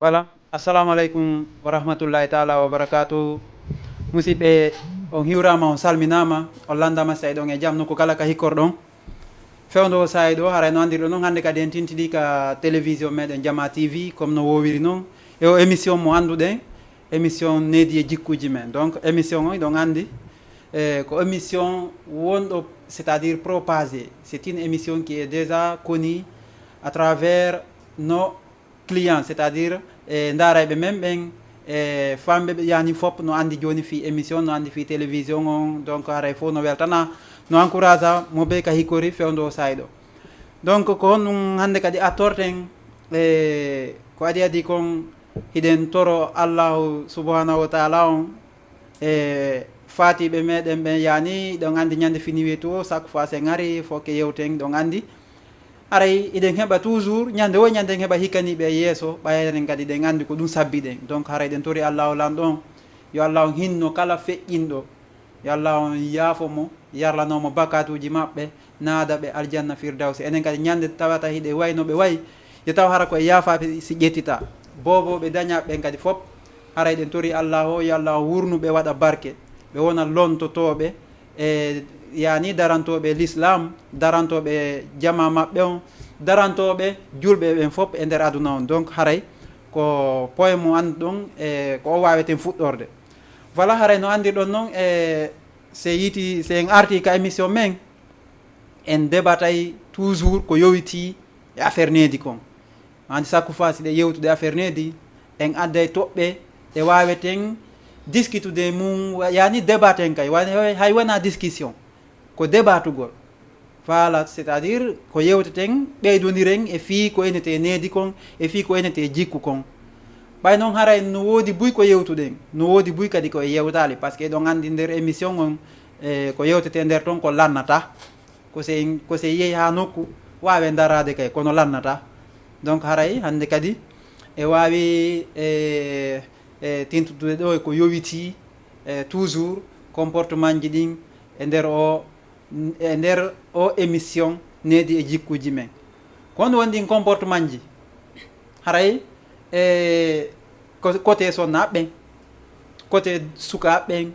Voilà, assalamu alaikum wa rahmatullahi ta'ala wa barakatuh. Musidɓe on hiwrama on salminama on landama sa ɗon e jaam nokku kala ka hikkorɗon fewdo o sayi ɗo haray no andirɗo noon hannde kadi en tintiɗi ka télévision meɗen Jama TV comme no wowiri noon e o émission mo annduɗen émission needi e jikkuji men. Donc émission o ɗon anndi ko émission wonɗo c'est à dire propagé, c'est une émission qui est déjà connue à travers nos clients, c'est à dire ndaarayɓe men ɓen e famɓe ɓe yani fop no andi joni fi émission no andi fi télévision on. Donc haray fof no weltana no encourage a mo ɓe ka hikkori fewdo o sayi ɗo. Donc ko ɗum hannde kadi attorten ko adi kon hiɗen toro allahu subhanahu wa taala on fatiɓe meɗen ɓen yani ɗon andi ñande fini to chaque fois se ngari fof ke yewten ɗon andi aray iɗen heɓa toujours ñande o ñande en heɓa hikkaniɓe yeeso ɓayren kadi ɗen andi ko ɗum sabbi ɗen. Donc haray ɗen tori allah o lan ɗon yo allah on hinno kala feƴƴinɗo, yo allah on yaafomo yarlanomo bakatuji maɓɓe naada ɓe aljanna firdawsi. Enen kadi ñande tawata hiɗe way no ɓe wayi yo taw hara koye yaafaɓe si ƴettita boboɓe dañaɓe ɓen kadi fop haray ɗen tori allah o yo allah o wurnuɓe waɗa barke ɓe wona lontotoɓe e yani darantoɓe l'islam, darantoɓe jama maɓɓe on, darantoɓe julɓe ɓen fop e nder aduna on. Donc haray ko point mo andi ɗon e ko o waweten fuɗɗorde. Voilà, haray no andirɗon noon se yiti se en arti ka émission men en débatay toujours ko yowiti e affaire needi kon. Andi chaque fois si ɗe yewtude affaire needi en adday toɓɓe ɗe waweten discutude mum yani débaten kay hay wona discussion ko débatugol. Voilà, c'est à dire ko yewteten ɓeydodiren e fii ko enete needi kon e fii ko enete jikku kon. ɓay noon haray no woodi buy ko yewtuɗen, no woodi buy kadi ko yewtali par ce que ɗon andi nder émission on ko yewtete nder toon ko lannata ko se yeehi ha nokku wawe darade kay kono lannata. Donc haray hande kadi e wawi tintude ɗo ko yowiti toujours comportement ji ɗin e nder o émission needi e jikkuji men. kono woni ɗin comportement ji haray côté sonnaɓe ɓen, côté sukaɓe ɓen,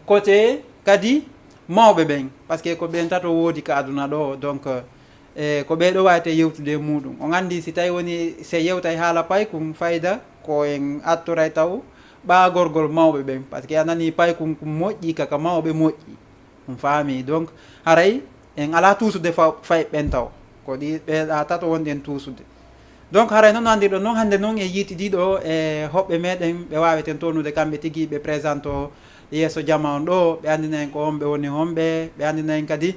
côté kadi mawɓe ɓen, par ce que ko ɓen tato woodi ka aduna ɗo. Donc ko ɓeɗo wawete yewtude muɗum. On andi si tawi woni se yewtay haala paykum fayida ko en attoray taw ɓagorgol mawɓe ɓen, par ce que a nani paykum ko moƴƴi kaka mawɓe moƴƴi on faami. Donc haray en ala tuusude fay ɓen taw ko ɗi ɓeɗa tato wonɗi en tuusude. Donc haray noon andirɗo noon hannde noon e yitidiɗo e hoɓɓe meɗen ɓe waweten tournude kamɓe tigui ɓe présente o yeeso jama on ɗo ɓe andina en ko homɓe woni homɓe, ɓe andina en kadi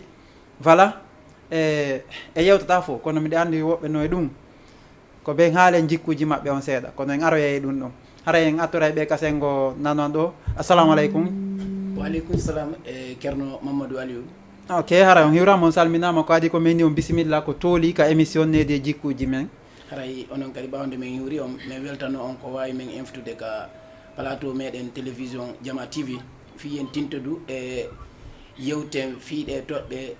voilà e yewtata fof kono miɗe andi woɓɓe no e ɗum ko ɓen haalen jikkuji maɓɓe on seeɗa kono en aroya e ɗum ɗon. haray en attoray ɓe kasengo nanon ɗo. assalamu aleykum. Waaleykum salam e Ceerno Mamadou Aliou. Ok, haray on hiwrama on salminama ko adi ko menni on bisimilla ko tooli ka émission needi e jikkuji men. haray onon kadi ɓawde men hiwri on min weltano on ko wawi men inftude ka plateau meɗen télévision Jama TV fiyen tintodu e yewten fiiɗe toɓɓe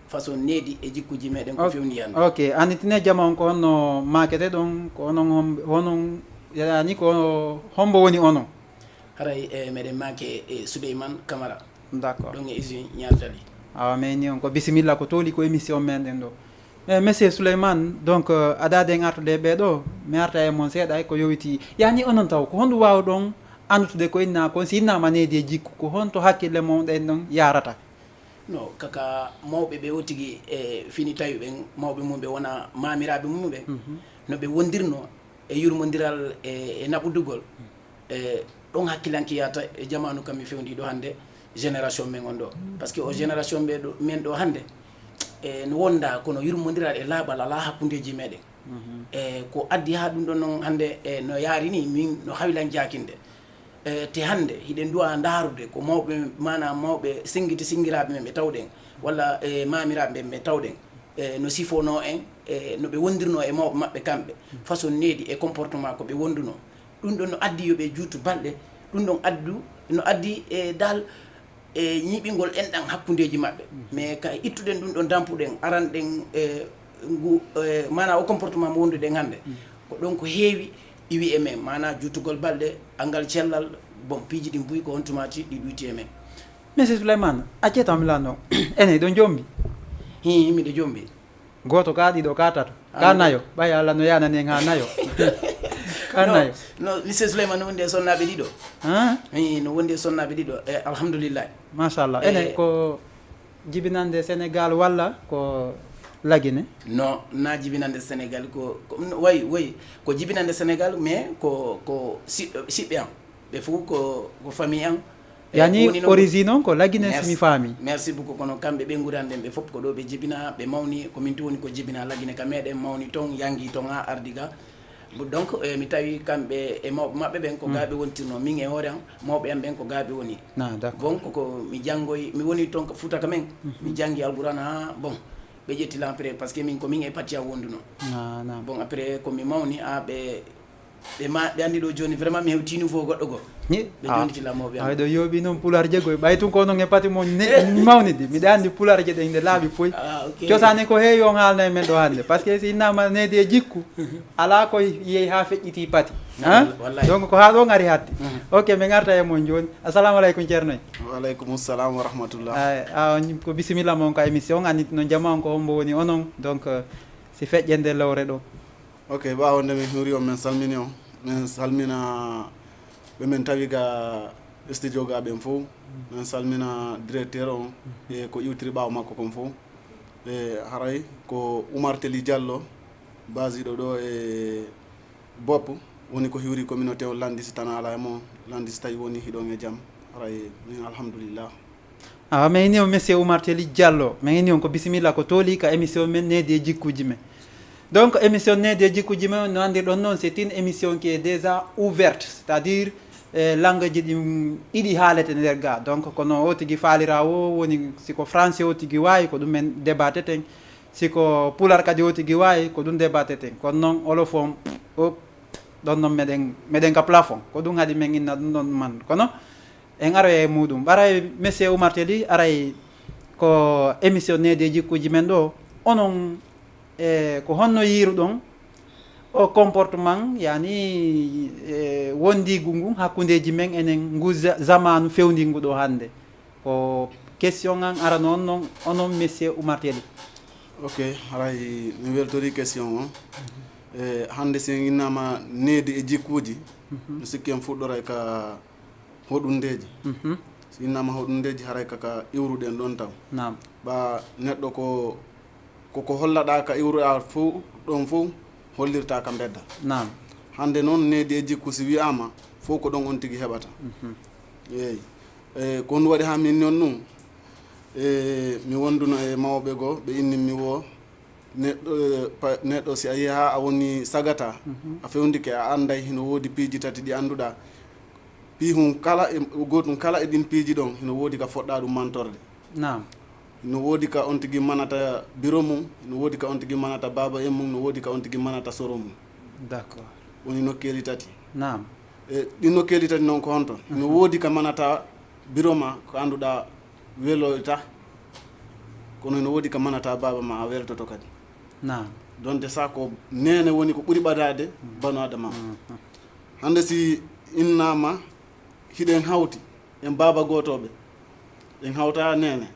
façon needi e jikkuji meɗen ko fewni yande. Ok, anditine jama on ko honno makete ɗon ko onon yani ko hombo woni onon. haray meɗen make e Souleymane Camara. D'accord, ɗon e usine ñartali. awa meni on ko bisimilla ko tooli ko émission meɗen ɗo. Monsieur Souleymane, donc adade en artude ɓeɗo mi arta e mon seeɗa ko yowiti yani onon taw ko honɗum wawɗon andutude ko inna kon si innama needi e jikku ko honto hakkille mon ɗen ɗon yarata. No kaka mawɓe ɓe o tigui e fini tawi ɓen mawɓe mum ɓe wona mamiraɓe mum ɓen no ɓe wondirno e yurmodiral e naɓudugol ɗon hakkilanki yata e jamanu kam mi fewndi ɗo hannde génération men on ɗo par ce que o génération ɓe ɗo men ɗo hannde no wonda kono yurmodiral e laaɓal ala hakkudeji meɗen ko addi ha ɗum ɗon noon hannde no yaari ni min no hawlan jakinde te hannde hiɗen duwa daarude ko mawɓe mana mawɓe singiraɓe men ɓe tawɗen walla mamiraɓe ɓen ɓe tawɗen no sifono en no ɓe wondirno e mawɓe maɓɓe kamɓe façon needi e comportement ko ɓe wonduno ɗum ɗon no addi yoɓe juutu balɗe ɗum ɗon no addi e dal e ñiɓingol enɗan hakkudeji maɓɓe mais ka ittuɗen ɗum ɗon dampuɗen aranɗen ngu mana o comportement mo wonduɗen hannde ko ɗon ko heewi iwi e men mana juttugol balɗe angal cellal bon piiji ɗi mbuyi ko on tumati ɗi ɗuyti e men. monsieur Souleymane acceta mi lanno ene ɗo jombi miɗo jombi goto ka ɗiɗo ka tato ka nayo ɓay Allah no yanani en ha nayo ka nayo no monsieur Souleymane no wondi e sonnaɓe ɗiɗo no wondi e sonnaɓe ɗiɗo alhamdoulillahi machallah ene ko jibinande Sénégal walla ko lagine non na jibinande Sénégal ko wayi ko jibinande Sénégal mais ko siɓɓe an ɓe fof ko famille an yani origine on ko lagine simi faami merci beaucoup kono kamɓe ɓe guuranden ɓe fof ko ɗo ɓe jibina ɓe mawni komin to woni ko jibina lagine ka meɗen mawni toon yangi toon ha ardi ga donc mi tawi kamɓe e mawɓe maɓɓe ɓen ko gaaɓe wontirno min e hoore an mawɓe an ɓen ko gaaɓe woni bon koko mi janggoy mi woni toon futaka men mi janggi alqouran ha bon ɓe ƴettilan après par ce que min komin e patti a wonduno bon après komi mawni ɓe andi ɗo joni vraiment mi hewtini fo goɗɗo go ɓe jonitila mawɓe an ɗo yooɓi noon pular jeegoy ɓay tun ko noon e pati mo mawnidi miɗa andi pular je ɗen nde laaɓi poy cosani ko heewi on haalna e men ɗo hannde par ce que si innama needi e jikku ala ko yeehi ha feƴƴiti pati donc ko ha ɗo gari hatte ok mi garta e mon joni assalamu aleykum ceernoy waaleykum salam wa rahmatullah ko bisimilla moon ka émission on anndi no jama on ko hombo woni onon donc si feƴƴende lewre ɗo ok ɓawonde min huri on min salmini on min salmina ɓe min tawi ga studio ga ɓen fof min salmina directeur on e ko iwtiri ɓaawo makko kon fof e haray ko Oumar Teli Diallo basiɗo ɗo e bopp woni ko hiwri communauté o landisi tan ala e mo landisi tawi woni hiɗon e jaam haray min alhamdoulillah mais ni on monsieur Oumar Teli Diallo mais ni on ko bisimilla ko tooli ka émission men needi e jikkuji men donc émission needi e jikkuji men no andirɗon noon c'est une émission qui est déjà ouverte c'est à dire langue ji ɗi ɗiɗi haalete nder ga donc kono o tigui faalira o woni siko français o tigui wawi ko ɗumen débatteten siko pular kadi o tigui wawi ko ɗum débatteten kono noon olof on ɗon noon meɗen ka plafond ko ɗum haadi men inna ɗum ɗon man kono en aroy e muɗum ɓaray monsieur Oumar Teli aray ko émission needi e jikkuji men ɗo onon ko honno yiruɗon o comportement yani wondigu ngu hakkudeji men enen ngu zamanu fewndingu ɗo hannde ko question an ara noon noon onon monsieur Oumar Teli ok haray mi weltori question o hannde sen innama needi e jikkuji mi sikki en fuɗɗoray ka hoɗundeji so innama hoɗundeji haray kaka iwruɗen ɗon taw ɓa neɗɗo koko hollaɗa ka iwruɗa fof ɗon fof hollirta ka bedda hande noon needi e jikku si wiyama fof ko ɗon on tigui heɓata eyi ko ɗum waɗi ha min noon ɗum mi wonduno e mawɓe goo ɓe innimi wo neɗɗo si a yeehi ha a woni sagata a fewndike a anday hino woodi piiji tati ɗi annduɗa piihum kala gotum kala e ɗin piiji ɗon hino woodi ka foɗɗa ɗum mantorde no woodi ka on tigui manata bureau mum no woodi ka on tigui manata baba en mum no woodi ka on tigui manata soro mum d'accord woni nokkeli tati e ɗin nokkeli tati noon ko honton no woodi ka manata bureau ma ko annduɗa weloyta kono no woodi ka manata baba ma a weltoto kadi donte sa ko nene woni ko ɓuuri ɓadade banu adama hande si innama hiɗen hawti en baba gotoɓe en hawta nene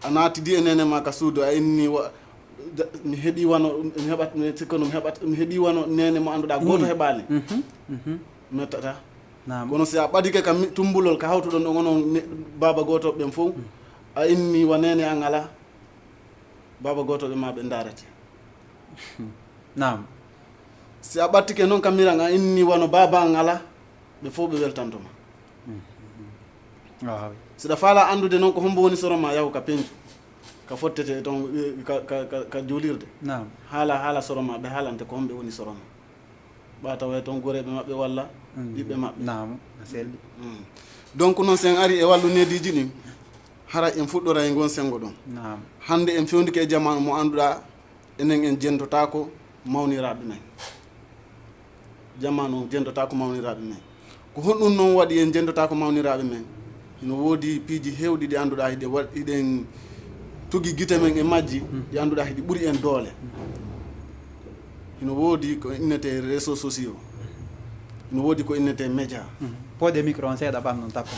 a naatidi e nene ma ka suudu a inni mi heeɓi wano mi heɓat mi sikka no mi heeɓi wano nene mo annduɗa goto heɓani mettata kono si a ɓadike ka tumbulol ka hawtuɗon ɗon onon baba gotoɓe ɓen fof a inni wa nene an ala baba gotoɓe ma ɓe darete si a ɓattike noon kam miran a inni wano baba an ala ɓe fof ɓe weltantoma siɗa faala andude noon ko hombo woni soroma yahu ka pencu ka fottete toon ka juulirde haala soroma ɓe haalante ko homɓe woni soroma ɓa tawa toon goreɓe maɓɓe walla ɓiɓɓe maɓɓe donc noon sen ari e wallu nediji ɗin hara en fuɗɗora e gon sengo ɗon hande en fewndike e jamanu mo annduɗa enen en jentotako mawniraɓe men jamanu jentotako mawniraɓe men ko honɗum noon waɗi en jentotako mawniraɓe men ino woodi piiji hewɗi ɗi annduɗa hiɗen tugi guite men e majji ɗi annduɗa hiɗi ɓuuri en doole ino woodi ko innete réseaux sociaux ino woodi ko innete média pode micro on seeɗa ɓannon tappo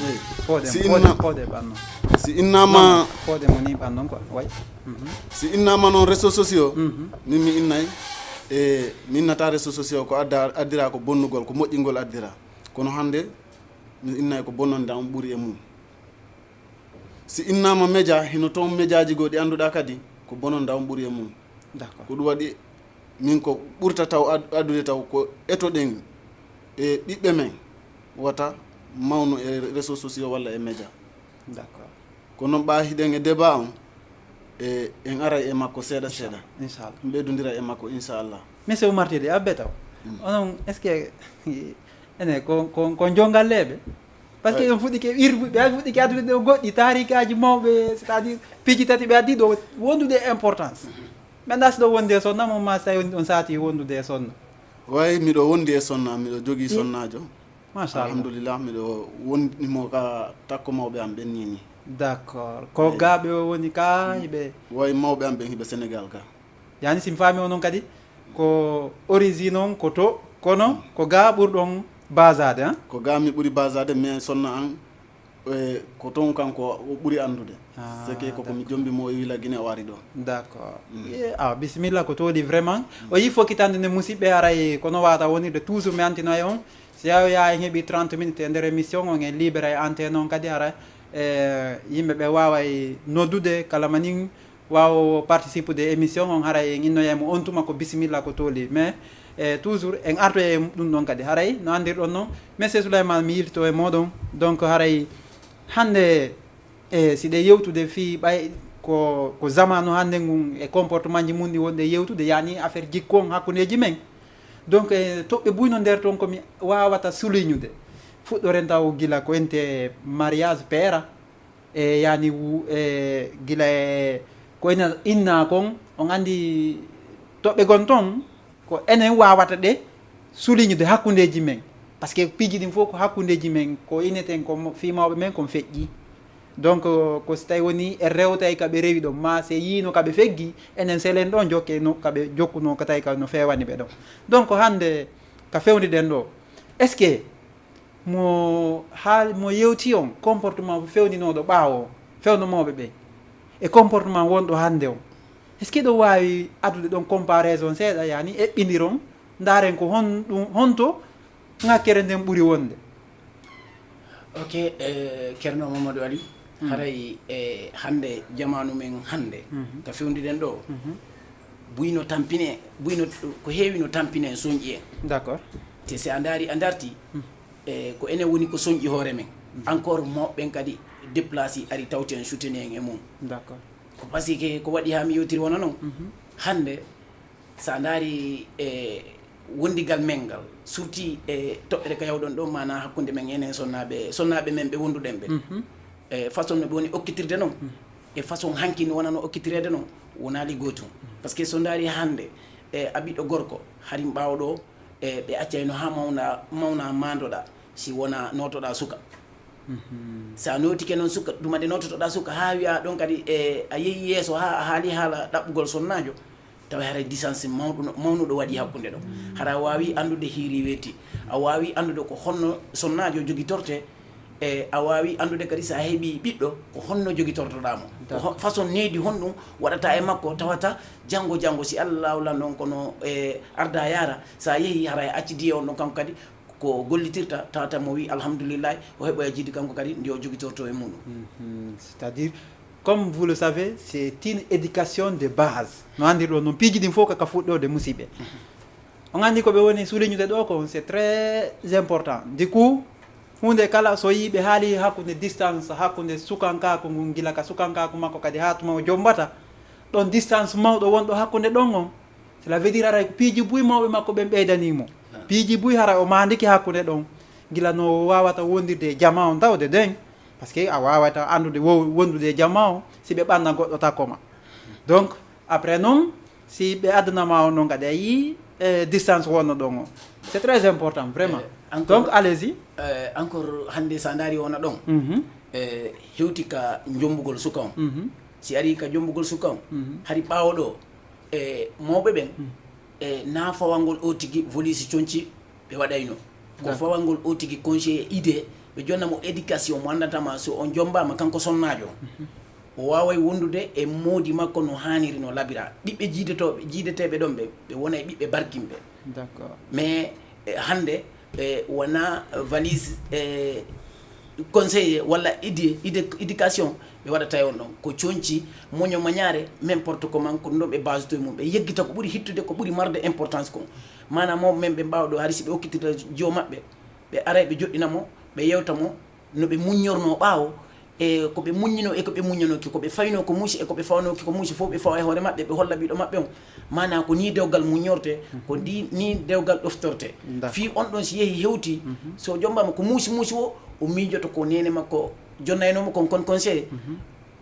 Si pode ɓannon si innama pode mo ni ɓannon quoi way si innama noon réseaux sociaux min mi innay e mi innata réseaux sociaux ko addira ko bonnugol ko moƴƴingol addira kono hannde mi innay ko bonnonde on ɓuri e mum si innama média hino toon médiaji goo ɗi annduɗa kadi ko bononde on ɓuri e mum d'accord ko ɗum waɗi min ko ɓurta taw addude taw ko etoɗen e ɓiɓɓe men wata mawno e réseaux sociaux walla e média d'accord kono noon ɓa hiɗen e débat on e en aray e makko seeɗa seeɗa inchallah ɓeydodira e makko inchallah monsieur Oumar Tidi abbe taw onon est ce que ene ko jongalleɓe par ce que en fuɗɗi ke ɓe fuɗɗi ke addude ɗo goɗɗi tarikaji mawɓe c'est à dire piiji tati ɓe addi ɗo wondude importance ɓe anda si ɗo wondi e sonna mo ma so tawi on saati wondude e sonna way miɗo wondi e sonna miɗo jogui sonnajo machallah alhamdulillah miɗo wondimo ka takko mawɓe am ɓen nini d' accord ko gaaɓe o woni ka hiɓe way mawɓe am ɓen hiɓe sénégal ka yani simi faami o noon kadi ko origine on ko to kono ko ga ɓurɗon basade han ko ga mi ɓuuri basade mais sonna an ko toon kanko o ɓuuri andude seke koko mi jombimo e wila guine o ari ɗo d' accord bisimilla ko tooli vraiment o yi fokkitande nde musidɓe aray kono wata wonirde toujours mi antino e on si a yaha en heeɓi 30 minutes e nder émission on e libre e antenne on kadi ara yimɓe ɓe wawa e noddude kala manin wawa participe de émission on haray en innoyamo on tuma ko bisimilla ko tooli mais toujours en arto e ɗum ɗon kadi haray no andirɗon noon monsieur Souleymane mi yilto e moɗon donc haray hande siɗe yewtude fi ɓay ko zamanu hande ngun e comportement ji mundi wonde yewtude yani affaire jikku on hakkudeji men donc toɓɓe buyno nder toon komi wawata soulignude fuɗɗoren taw gila ko ente mariage peera e yani gila e ko inna kon on andi toɓɓe gon toon ko enen wawata ɗe soulignude hakkudeji men par ce que piiji ɗin fof ko hakkudeji men ko ineten ko fimawɓe men kon feƴƴi donc ko so tawi woni e rewtay kaɓe rewi ɗon ma se yino kaɓe feggi enen selen ɗon jokke no kaɓe jokkuno ko tawi ka no fewani ɓe ɗon donc hande ka fewniɗen ɗo est ce que mo yewti on comportement fewninoɗo ɓaawo fewnomoɓe ɓe e comportement wonɗo hande on est ce que ɗo wawi addude ɗon comparaison seeɗa yani eɓɓidiron daren ko honto ŋakkere nden ɓuuri wonde ok ceerno Mamadou Ali haray hande jamanu men hande ka fewniɗen ɗo buyno tampine buyno ko heewi no tampine soñƴi en d' accord te si a darti ko enen woni ko soñƴi hoore men encore mawɓen kadi déplacé ari tawti en souteni en e mum d' accord ko par ce que ko waɗi ha mi yewtiri wona noon hande sa daari wondigal men ngal surtout toɓɓere ka yawɗon ɗo mana hakkude men enen sonnaɓe men ɓe wonduɗen ɓe façon no ɓe woni okkitirde noon e façon hanki no wona no okkitirede noon wonali gotum par ce que so daari hande a ɓiɗɗo gorko hari mbawɗo ɓe accayno ha mawna mandoɗa si wona notoɗa suka sa notike noon suka ɗuma ɗe nototoɗa suka ha wiya ɗon kadi a yeehi yeeso ha a haali haala ɗaɓɓugol sonnajo tawa haray distance mawnuɗo waɗi hakkude ɗo hara wawi andude hiiri weeti a wawi andude ko honno sonnajo joguitorte a wawi andude kadi sa heeɓi ɓiɗɗo ko honno joguitortoɗamo façon needi honɗum waɗata e makko tawata janggo si allah lawlan ɗon kono arda yaara sa yeehi haray accidi on ɗon kanko kadi ko gollitirta tawata mo wi alhamdoulillahi o heɓoya jiddi kanko kadi ndi o joguitorto e muɗum c'est à dire comme vous le savez c'est une éducation de base no andirɗo noon piiji ɗin fof kaka fuɗɗode musidɓe on andi koɓe woni soulignude ɗo ko c'est très important du coup hunde kala so yiɓe haali hakkude distance hakkude sukankako ngun gila ka sukankako makko kadi ha tuma o jombata ɗon distance mawɗo wonɗo hakkude ɗon on cela veut dire aray ko piiji buy mawɓe makko ɓen ɓeydanimo piiji buy hara o mandiki hakkude ɗon gila no wawata wondirde jama on tawde den par ce que a wawata andude wondude jama o si ɓe ɓanna goɗɗo takkoma donc après noon si ɓe addanama on noon kadi a yi distance wonno ɗon o c'est très important vraiment donc allez-y encore hande sa daari wona ɗon hewti ka jombugol suka on si ari ka jombugol suka on hari ɓawo ɗo mawɓe ɓen na fawangol o tigi volisi conci ɓe waɗayno ko fawangol o tigi conseiller idée ɓe jonnamo éducation mo andatama so on jombama kanko sonnajo o waway wondude e moodi makko no haniri no labira ɓiɓɓe jiideteɓe ɗon ɓe wona e ɓiɓɓe barkimɓe d'accord mais hande wona valise conseiller walla éducation ɓe waɗata e on ɗon ko conci moño mañare n' importe comment ko ɗum ɗon ɓe base to e mum ɓe yeggita ko ɓuuri hittude ko ɓuuri marde importance ko manam mawɓe men ɓe mbawɗo hari si ɓe hokkitita jo maɓɓe ɓe ara ɓe joɗɗinamo ɓe yewtamo no ɓe muññorno ɓaawo e ko ɓe muññino e ko ɓe muññanoki ko ɓe fayno ko muusi e ko ɓe fawnoki ko muusi fof ɓe fawa e hoore maɓɓe ɓe holla ɓiɗo maɓɓe on mana ko ni dewgal muññorte ko ni dewgal ɗoftorte fi on ɗon si yeehi hewti so jombama ko muusi o miijoto ko nene makko jonnaynomo kon conseil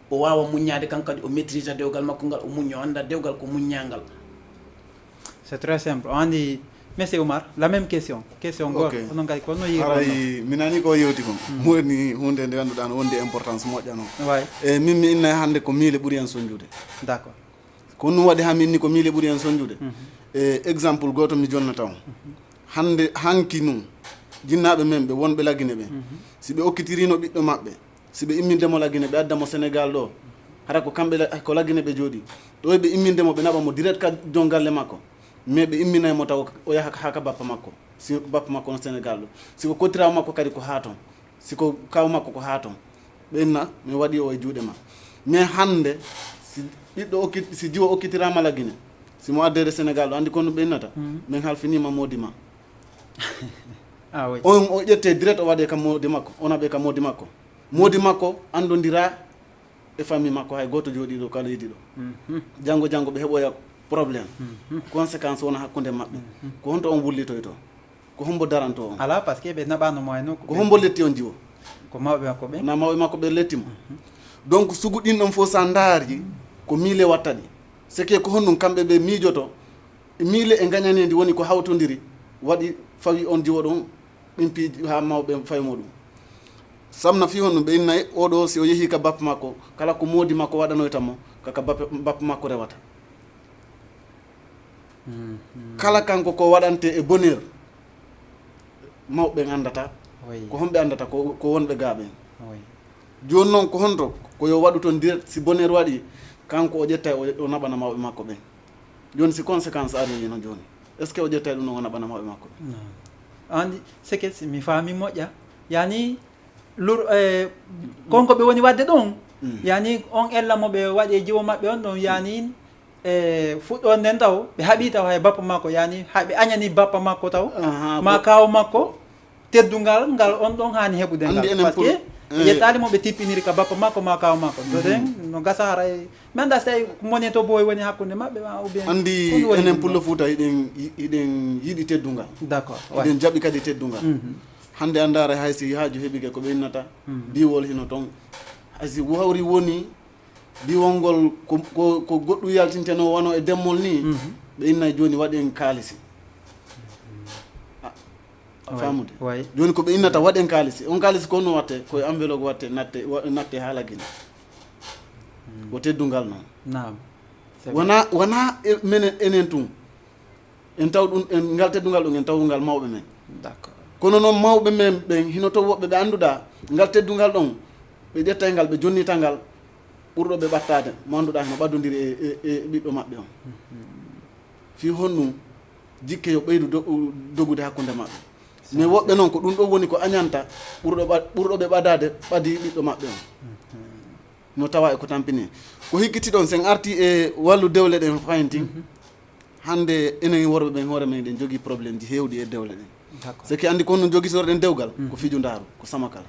o wawa muññade kankadi o maîtrise dewgal makko ngal o muñño o anda dewgal ko muññangal. C'est très simple. On dit, Monsieur Oumar, la même question gor onon kay kono yi aray minani ko yewti kon woni hunde nde ganduɗa no wondi importance moƴƴano way e min mi inna hande ko miile ɓuuri en soñjude d'accord ko ɗum waɗi ha min ni ko miile ɓuuri en soñjude e exemple goto mi jonnata on hande hanki num jinnaɓe men ɓe wonɓe laggine ɓe si ɓe okkitirino ɓiɗɗo maɓɓe si ɓe immindemo laggine ɓe addamo Sénégal ɗo hara ko kamɓe ko laggine ɓe jooɗi ɗo ɓe immindemo ɓe naɓamo direct ka jon galle makko mais ɓe imminaymo taw o yaha haka bappa makko si bappa makko no Sénégal ɗo siko kottirawo makko kadi ko ha ton siko kaw makko ko ha ton ɓenna mi waɗi o e juuɗe ma mais hande si ɓiɗɗo si jiwo okkitirama laggine simo addede Sénégal ɗo andi kono ɓennata min halfinima modi ma on o ƴette direct o waɗe kam modi makko on aɓe kam modi makko andodira e famille makko hay goto jooɗi ɗo kala yiɗi ɗo janggo ɓe heɓoya probléme conséquence wona hakkude maɓɓe ko honto on wullitoy to ko hombo daranto on ala par ce que ɓe naɓano mo hayno ko hombo letti on jiwo ko mawɓe makko ɓe na mawɓe makko ɓe lettimo donc sugu ɗin ɗon fof sa daari ko miile watta ɗi c'est que ko honɗum kamɓe ɓe miijoto miile e gañanendi woni ko hawtodiri waɗi fawi on jiwo ɗon ɓin piiji ha mawɓe faymo ɗum samna fi honɗum ɓe innayi oɗo si o yeehi ka bappa makko kala ko moodi makko waɗanoytamo kaka bappa makko rewata kala kanko ko waɗante e bonheur mawɓe andata ko homɓe andata ko wonɓe gaaɓen joni noon ko honto ko yo waɗu toon direct si bonheur waɗi kanko o ƴetta o naɓana mawɓe makko ɓen joni si conséquence ari no joni est ce que o ƴetta ɗum noon o naɓana mawɓe makko ɓen andi seke mi faami moƴƴa yani konko ɓe woni wadde ɗon yani on ella mo ɓe waɗi jiwo maɓɓe on ɗon yani fuɗɗo nden taw ɓe haɓi taw hay bappa makko yani haɓe añani bappa makko taw ma kaw makko teddungal ngal on ɗon hani heɓude ngal par ce que yettali mo ɓe tippiniri ka bappa makko ma kaw makko doden no gasa hara mi anda so tawi moni to boy woni hakkude maɓɓe ou bien andi enen pullo Fouta iɗen yiɗi teddungal d' accord eɗen jaɓi kadi teddungal hande andara haysi haaju heɓike ko ɓe innata diwol hino toon haysi wawri woni diwolngol ko goɗɗum yaltinteno wano e demmol ni ɓe innayi joni waɗen kaalisi famude joni ko ɓe innata waɗen kaalisi on kaalisi ko no watte koye enveloppe watte natte ha laggine o teddungal noon wona minen enen tun en taw ɗum en ngal teddungal ɗum en tawungal mawɓe men kono noon mawɓe men ɓen hino to woɓɓe ɓe annduɗa ngal teddungal ɗon ɓe ƴettay ngal ɓe jonnita ngal ɓurɗo ɓe ɓattade manduɗa hino ɓaddodiri e ɓiɗɗo maɓɓe on fi honɗum jikke yo ɓeydu dogude hakkude maɓɓe mais woɓɓe noon ko ɗum ɗo woni ko añanta ɓurɗo ɓe ɓadade ɓadi ɓiɗɗo maɓɓe on no tawa e ko tampini ko hikkiti ɗon sen arti e wallu dewle ɗen fayntin hande enen worɓe ɓen hoore men ɗen jogui probléme ji hewɗi e dewle ɗen ce qui andi ko no joguitorɗen dewgal ko fiju ndaaru ko samakala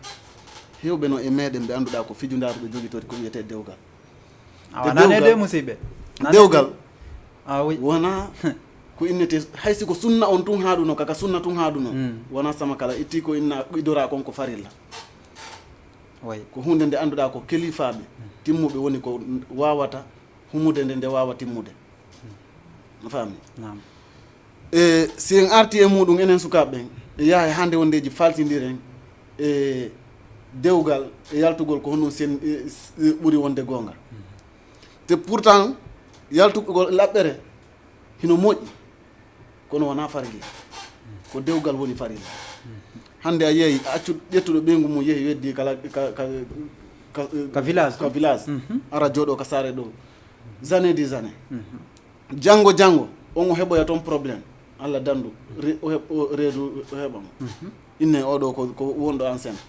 hewɓe no e meɗen ɓe annduɗa ko fiju ndaaru ɓe joguitori ko wiyete dewgal nanede musidɓe dewgal wona ko innete haysi ko sunna on tun haɗuno kaka sunna tun haɗuno wona samakala itti ko inna ɓidora kon ko farilla ko hunde nde annduɗa ko kelifaɓe timmuɓe woni ko wawata humude nde wawa timmude no faami e si en arti e muɗum enen sukaɓe ɓen e yaaha hande wondeji faltidiren e dewgal e yaltugol ko honɗum sen ɓuuri wonde gonga te pourtant yaltugol laɓɓere hino moƴƴi kono wona farilla ko dewgal woni farilla hande a yeeyi accu ƴettuɗo ɓeygu mum yeehi weddi kala ka village ka village ara jooɗo ka saare ɗo années des années janngo on o heɓoya toon probléme Allah dandu reedu o heɓamo inne oɗo ko wonɗo enceinte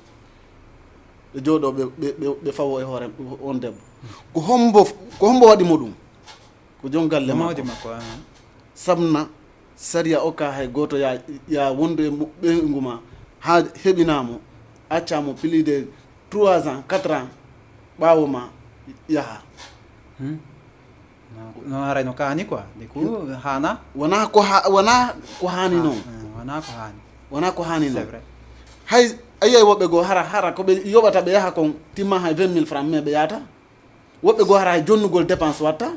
ɓe jooɗo ɓe fawo e hoore on debbo ko hombo waɗimo ɗum ko joom galle makko sabna saria okka hay goto ya wondu e ɓeygu ma ha heɓinamo accamo plus de 3 ans 4 ans ɓaawo ma yaha no haray no kaani quoi de ko hana wona ko hani noon wona ko hani noon hay a yiyay woɓɓe goo hara koɓe yoɓata ɓe yaha kon timma hay 20 000 francs mais ɓe yahata woɓɓe goo hara hay jonnugol dépense watta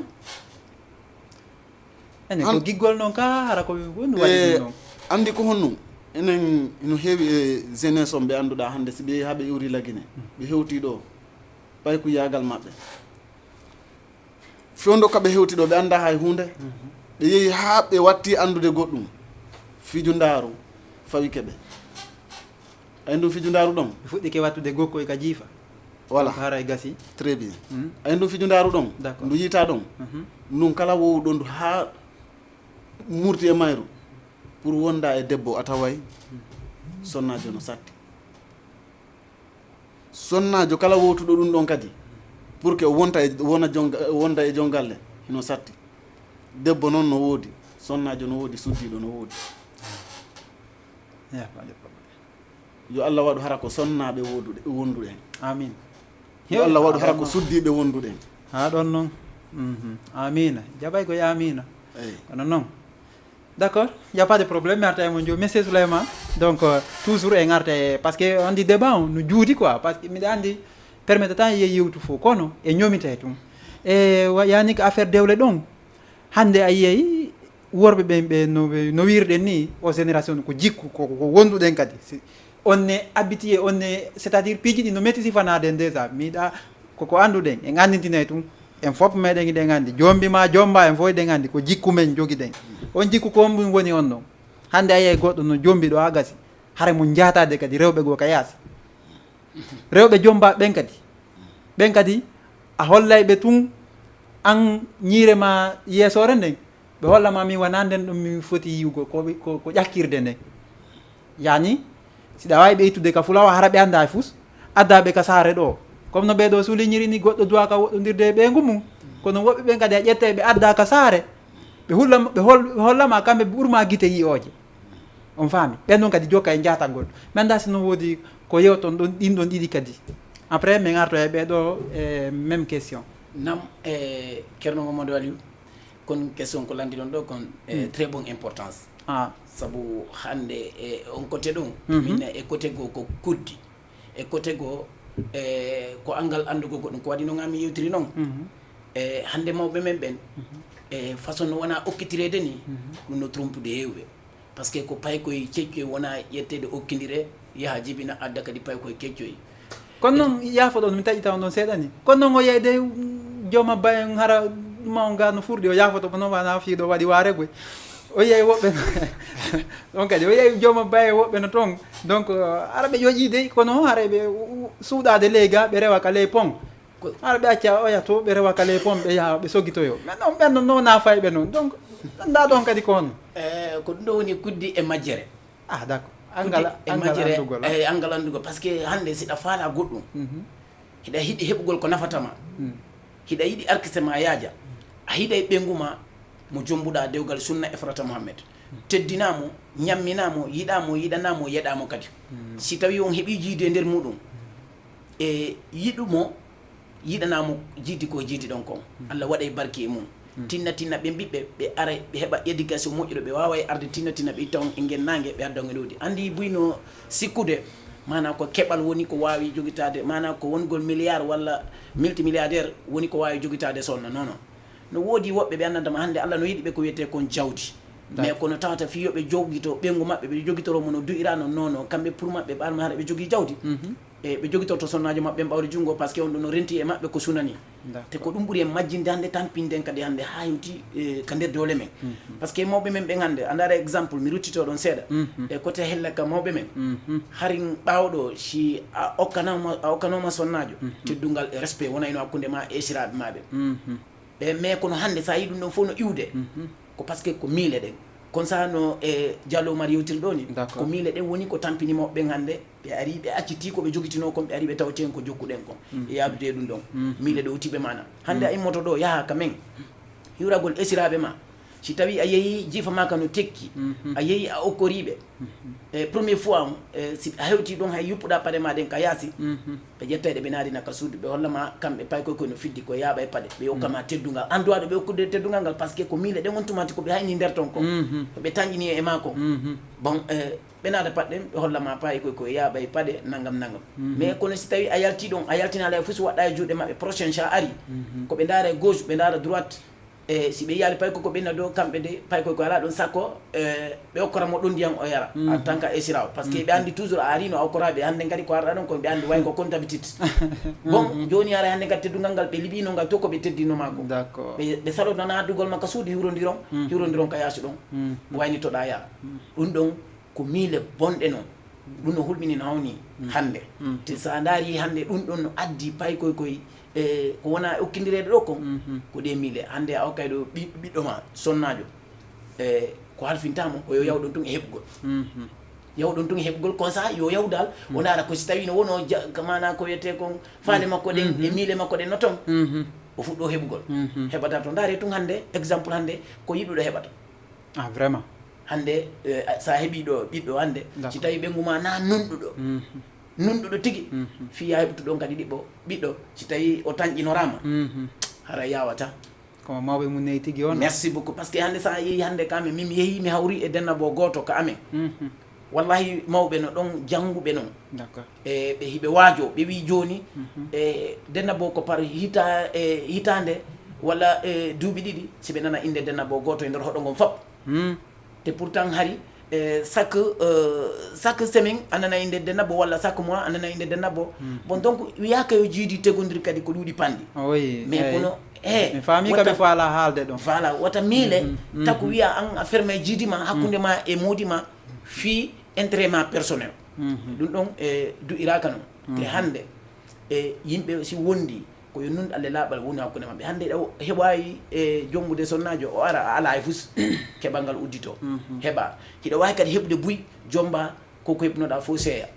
ene ko giggol noon ka hara ko woni waɗi noon andi ko honnum enen no heewi e jeunesse on ɓe annduɗa hannde si ɓe haa ɓe iwri lagine ɓe hewti ɗo ɓay ko yaagal maɓɓe fewndo ka ɓe hewti ɗo ɓe annda hay hunde ɓe yehi haa ɓe watti anndude goɗɗum fiju ndaaru fawi keɓe ay ɗum fiju ndaaru ɗon ɓe fuɗɗike wattude gokkoy ka jiifa voilà hara e gasi très bien ay ɗum fiju ndaaru ɗon ndu yiita ɗon ɗum kala wowɗo ndu haa murti e mayru pour wonda e debbo a taway sonnajo no satti sonnajo kala wowtuɗo ɗum ɗon kadi pour que wonda e jongalle hino satti debbo noon no woodi sonnajo no woodi suddiɗo no woodi yo Allah waɗu hara ko sonnaɓe wonduɗen amin yo Allah waɗu hara ko suddiɓe wonduɗen ha ɗon noon amina jaɓay koye amina kono noon d'accord y a pas de problème mi arta e mon jo monsieur Souleymane donc toujours en arta e par ce que on dit débat on no juuti quoi par ce que miɗa andi permettre tan ye yewtu fof kono e ñomite tum e yani ko affaire dewle ɗon hande a yiyey worɓe ɓe no wirɗen ni o génération ko jikku ko wonduɗen kadi on ne habitué on ne c' est à dire piiji ɗi no metti sifanaden déjà miɗa koko anduɗen en andintine tum en fof meɗen iɗen andi jombima jomba en fof eɗen andi ko jikku men joguiɗen on jikku ko ɗum woni on ɗon hande a yiyey goɗɗo no jombi ɗo ha gasi hara mo jatade kadi rewɓe goo ka yaasi rewɓe jomba ɓen kadi a hollayɓe tun an ñiire ma yeesore nden ɓe hollama min wona nden ɗum min foti yiwgo ko ƴakkirde nden yani siɗa wawi ɓe ittude ka fulawa hara ɓe anda e fus addaɓe ka saare ɗo comme no ɓeɗo souligniri ni goɗɗo duwa ka woɗɗodirde e ɓeygu mum kono woɓɓe ɓen kadi a ƴette ɓe adda ka saare ɓe hollama kamɓe ɓe ɓuurma guite yiyoje on faami ɓen ɗon kadi jokka e jatagol mi anda sino woodi ko yewton ɗon ɗin ɗon ɗiɗi kadi après min arto e ɓeɗo e même question nam Ceerno Mamadou Aliou kon question ko landi ɗon ɗo kon très bon importance sabu hande on côté ɗum min e côté goo ko kuddi e côté goo ko angal andugo goɗɗum ko waɗi no gami yewtiri noon hande mawɓe men ɓen façon no wona okkitirede ni ɗum no trompude hewɓe par ce que ko pay koye keccoy wona ƴettede okkidire yaaha jibina adda kadi pay koye keccoy kono noon yaafo ɗon mi taƴita on ɗon seeɗa ni kono noon o yeyde jooma ba en hara ma on ga no furɗi o yaafoto ko noon wana fiiɗo waɗi waaregoy o yeey woɓɓe ɗon kadi o yeey jooma baye woɓɓe no toon donc ara ɓe ƴoƴide kono hara ɓe suuɗade ley ga ɓe rewa ka ley pont hara ɓe acca oya to ɓe rewa ka ley pont ɓe yaha ɓe soguitoyo mais non ɓen non no fayɓe noon donc nda ɗon kadi ko on ko ɗum ɗo woni kuddi e majjere d' accord angal andugo par ce que hande siɗa faala goɗɗum hiɗa yiɗi heɓugol ko nafatama hiɗa yiɗi arkisema yaaja a hiɗa e ɓengu ma mo jombuɗa dewgal sunna e frata mouhammed teddinamo ñamminamo yiɗamo yiɗanamo yeɗamo kadi si tawi on heeɓi jiide nder muɗum e yiɗumo yiɗanamo jiidi ko jiidi ɗon kon Allah waɗa e barki e mum tinna ɓe ɓiɓɓe ɓe ara ɓe heɓa éducation moƴƴuɗo ɓe wawa e arde tinna ɓe taw e gennangue ɓe adda ɗowdi andi buyno sikkude mana ko keɓal woni ko wawi joguitade mana ko wongol milliard walla multimilliardaire woni ko wawi joguitade sonna non non no woodi woɓɓe ɓe andantama hande Allah no yiɗi ɓe ko wiyete kon jawdi mais kono tawata fi yoɓe jogito ɓengu maɓɓe ɓe jogitoromo no du'irano nono kamɓe pour maɓɓe ɓalma haɗa ɓe jogui jawdi e ɓe jogitorto sonnajo maɓɓe ɓawde junngo par ce que on ɗo no renti e maɓɓe ko sunani te ko ɗum ɓuuri en majjinde hannde tampinden kadi hannde ha hewti ka nder dowle men par ce que mawɓe men ɓe hannde andara exemple mi ruttito ɗon seeɗa e côté hella ka mawɓe men harin ɓawɗo si a okkanoma sonnajo teddungal e respect wona ino hakkude ma e siraɓe maɓe e mais kono hannde sa yi ɗum ɗon fof no iwde ko par ce que ko miile ɗen kono sa no e Diallo Oumar yewtiri ɗo ni ko miile ɗen woni ko tampinimoɓe ɓen hannde ɓe ari ɓe acciti koɓe jogitino kon ɓe ari ɓe tawten ko jokkuɗen kon e yaadude ɗum ɗon miile ɗo utiɓe mana hannde a immoto ɗo yaha ka men hiwragol esiraɓe ma si tawi a yeehi jiifa ma ka no tekki a yeehi a okkoriɓe e première fois si a hewti ɗon hay yuppuɗa paɗe ma ɗen ka yaasi ɓe ƴettayɗe ɓe naadina ka suudu ɓe hollama kamɓe pay koy no fiddi ko yaaɓa e paɗe ɓe hokkama teddungal anduwaɗo ɓe hokkude teddungal ngal par ce que ko miile ɗen on tumati koɓe hayni nder ton ko ɓe tañƴini e ma ko bon ɓe naada paɗɗen ɓe hollama pay koy yaaɓa e paɗe naggam mais kono si tawi a yalti ɗon a yaltinala e fof so waɗɗa e juuɗe maɓɓe prochaine sa ari koɓe daara e gauche ɓe daara droite e si ɓe yaali pay koko ɓenna dow kamɓe de pay koy ko ala ɗon sakko ɓe okkoramo ɗon ndiyam o yara en tant que esiraw par ce que ɓe andi toujours a arino a okkoraɓe hannde kadi ko arɗa ɗon koɓe andi way ko comptabilité bon joni ara hannde kadi teddungal ngal ɓe liɓino ngal to koɓe teddinoma ko ɓe salotana addugol makka suudu hiwrodiron ka yaasi ɗon waynitoɗa yaa ɗum ɗon ko miile bonɗe noon ɗum no hulɓini no hawni hannde te sa daari hannde ɗum ɗon no addi pay koy ko wona okkidireɗe ɗo kon ko ɗe miile hannde a hokkay ɗo ɓiɗɗo ma sonnajo ko halfintamo o yo yaw ɗon tun e heɓugol yaw ɗon tun e heɓugol kon saha yo yawdal o ndaara ko si tawi no wono mana ko wiyete kon faale makko ɗen e miile makko ɗen no ton o fuɗɗo heɓugol heɓata to ndaare tun hannde exemple hannde ko yiɗuɗo heɓata vraiment hannde sa heeɓi ɗo ɓiɗɗo hannde si tawi ɓenguma na nunɗuɗo tigi fiya heɓtuɗon kadi ɓiɗɗo si tawi o tañƴinorama hara yawata komo mawɓe mum neyi tigi on merci beaucoup par ce que hannde sa yeehi hannde kamen min mi yeehi mi hawri e dennabo goto ka amen wallahi mawɓe no ɗon jannguɓe noon e ɓe hiɓe waajo ɓe wi joni e dennabo ko par hitande walla duuɓi ɗiɗi si ɓe nana inde dennabo goto e nder hoɗo ngon fop te pourtant hari chaque semaine anana inde dennabo walla chaque mois anana inde dennabo bon donc wiyaka yo jiidi tegodiri kadi ko ɗuuɗi panɗi mais kono mi faami kaɓe faala haalde ɗon voilà wata miile tako wiya an a ferme jiidima hakkude ma e moodi ma fi intérêt ma personnel ɗum ɗon du'iraka noon te hannde yimɓe si wondi koyo nun Allah laaɓal woni hakkude maɓɓe hannde ɗo heɓayi e jommude sonnajo o ara a ala e fus keɓal ngal uddito heɓa hiɗa wawi kadi heɓde buy jomba koko heɓnoɗa fof seeya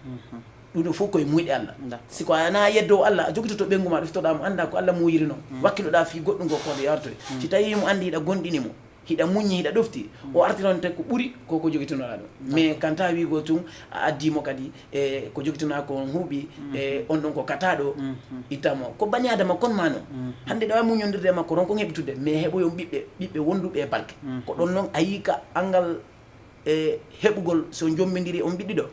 ɗum ɗo fof koye muyɗe Allah siko ana yeddo Allah a jogitoto ɓengu ma ɗoftoɗamo anda ko Allah muyiri noon wakkiloɗa fi goɗɗum ngo koɗo yartoy si tawi mo andi hiɗa gonɗini mo hiɗa muñi hiɗa ɗofti o artiron te ko ɓuuri koko jogitinoɗa ɗum mais kanta wigo tun a addimo kadi e ko jogitona ko huuɓi e on ɗon ko kataɗo ittamo ko bani adama kon ma noon hannde ɗa wawi muñodirde makko ron kon heɓtude mais heɓoyon ɓiɓɓe wonduɓe e balke ko ɗon noon a yika angal e heɓugol so jommidiri on ɓiɗɗiɗo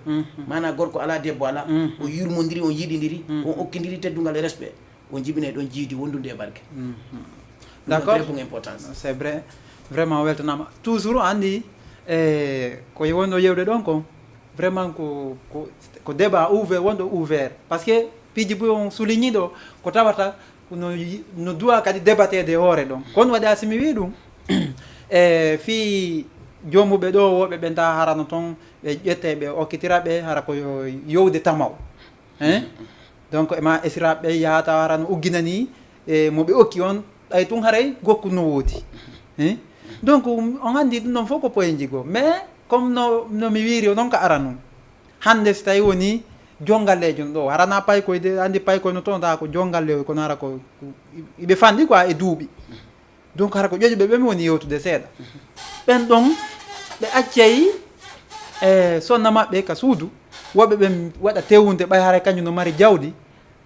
mana gorko ala debbo ala o yurmodiri on yiɗidiri on okkidiri teddungal e respect on jibine ɗon jiidi wondude e barke d'accord très importance c'est vrai vraiment weltanama toujours andi ko wonno yewde ɗon ko vraiment ko débat ouvert wonɗo ouvert par ce que piiji boy on souligni ɗo ko tawata no duwa kadi débattede e hoore ɗon kono waɗi a simi wi ɗum e fi jomuɓe ɗo woɓe ɓe nda harano toon ɓe ƴette ɓe okkitiraɓe hara ko yowde tamaw donc ema esiraɓe yahata harano ugginani e moɓe okki on ɗay tun haray gokku no woodi donc on andi ɗum ɗon fof ko poye jigo mais comme no mi wiiri noon ko ara num hande so tawi woni jongallejo ɗo harana paykoyde andi paykoy no toon ta ko jongalle kono hara ko ɓe fandi quoi e duuɓi donc hara ko ƴoƴuɓe ɓe mi woni yewtude seeɗa ɓen ɗon ɓe accay e sonna maɓɓe ka suudu woɓɓe ɓe waɗa tewude ɓay haray kañum no mari jawdi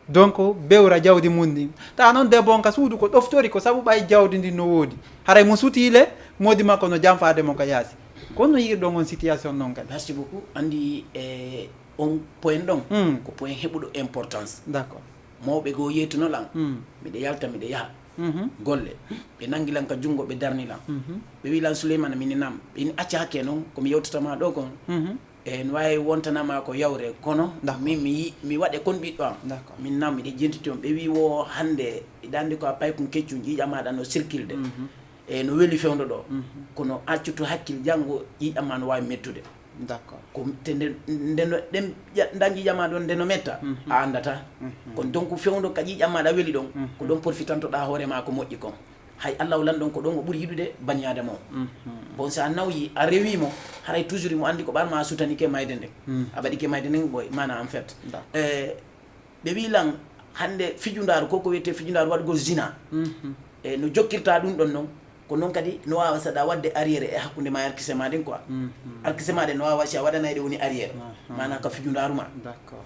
donc bewra jawdi mum ndi ta noon debbo on ka suudu ko ɗoftori ko saabu ɓay jawdi ndi no woodi haray mo sutile modi makko no janfademo ko yaasi kono no yiiɗon on situation noon kadi merci beaucoup andi on point ɗon ko point heɓuɗo importance d'accord mawɓe goo yeytunoɗan miɗa yalta miɗa yaha golle ɓe nangilan ka junngo ɓe darnilan ɓe wilan souleymane mini nam ɓeni acca hakke noon komi yewtatama ɗo kon e no wawi wontanama ko yawre kono mi waɗe kon ɓiɗɗo am min nam miɗe jentiti on ɓe wi wo hande ɗandi ko a pay kon keccum ƴiƴamaɗa no circulde e no weeli fewdo ɗo kono accutu hakkille janggo ƴiƴamma no wawi mettude d'accord ko te ndeno ɗen dan ƴiƴama ɗon ndeno metta a andata kono donc fewdo ka ƴiƴammaɗa weeli ɗon ko ɗon porfitantoɗa hoorema ko moƴƴi kon hay allah lan ɗon ko ɗon o ɓuuri yiɗude bañade mo bon sa nawyi a rewimo haray toujours mo andi ko ɓarma a sutanike mayde nden a waɗike mayde nden ɓoy mana en fait ɓe wilan hande fijundaru koko wiyete fijundaru waɗgol zina e no jokkirta ɗum ɗon noon ko noon kadi no wawa saɗa wadde arriére e hakkude ma arkise ma ɗen quoi arkise ma ɗe no wawa si a waɗanayɗe woni arriére mana ka fijundaru ma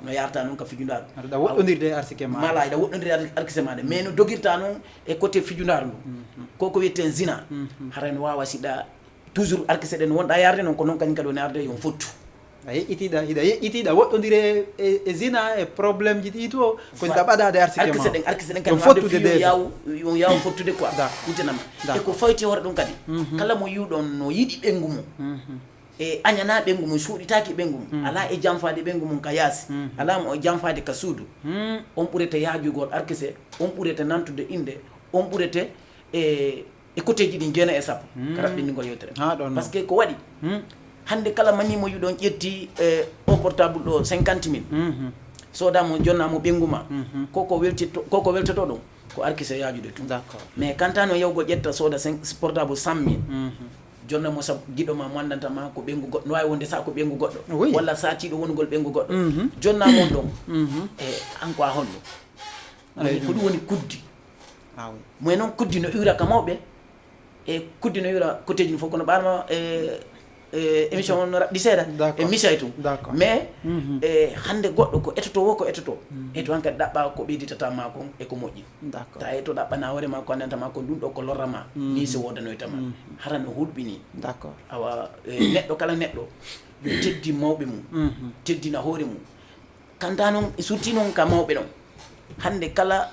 no yarta noon ka fijundaru aɗa woɗɗodirde arsike ma mala aɗa woɗɗodiri arkise ma ɗe mais no dogirta noon e côté fijundaru ndu koko wiyeten zina hara no wawa siɗa toujours arkise ɗe no wonɗa yarde noon ko noon kañum kadi woni arde yon fottu a yeƴƴitiɗa hiɗa yeƴƴitiɗa woɗɗodire e zina e probléme ji ɗi to ko ka ɓaɗade arkise ɗen kadi fottude de yon yaw fottude quoi hutenama e ko fayti hoore ɗum kadi kala mo yiwɗon no yiɗi ɓengu mum e añana ɓengu mum suuɗitaki ɓengu mum ala e janfade ɓengu mum ka yaasi ala mo janfade ka suudu on ɓurete yaajugol arkise on ɓurete nantude inde on ɓurete e côté ji ɗi jeena e sappo ka raɓɓindigol yewtere par ce que ko waɗi hande kala manimo yiɗon ƴetti o portable ɗo 50 000 sodamo jonnamo ɓenguma koko weltoto ɗum ko arkise yajude tout mais kantano yawgo ƴetta soda portable 100 000 jonnamo sab guiɗoma mo andantama ko ɓengu goɗɗo no wawi wonde sa ko ɓengu goɗɗo walla satiɗo wongol ɓengu goɗɗo jonnamo ɗon e an ko a honɗo ko ɗum woni kuddi moy noon kuddi no iwra ka mawɓe e kuddi no iwra côté ji no fof kono ɓarma émission on no raɓɗi seeɗa e misay tum mais hande goɗɗo ko etoto wo ko etoto e to han kadi ɗaɓɓa ko ɓeyditatama kon e ko moƴƴi ta e to ɗaɓɓana hoorema ko andantama ko ɗum ɗo ko lorrama ni so wodanoytama hara no hulɓini awa neɗɗo kala neɗɗo yo teddi mawɓe mum teddina hoore mum kanta noon surti noon ka mawɓe ɗon hande kala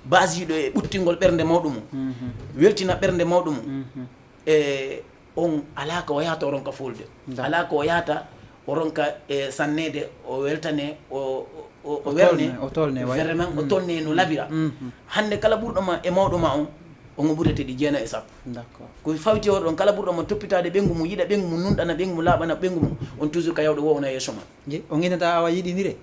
basiɗo e ɓuttingol ɓernde mawɗo mum weltina ɓernde mawɗo mum e on ala ko o yahata o ronka fulde ala ko o yahata o ronka e sannede o weltane o werne vraiment o tolne no labira hande kala ɓurɗoma e mawɗo ma on ongo ɓurete ɗi jeena e sappo ko fawti o ɗon kala ɓurɗoma toppitade ɓengu mum yiɗa ɓengu mum nunɗana ɓengu mum laaɓana ɓengu mum on toujours ka yawɗo wowna yeeso ma o guinata awa yiɗinire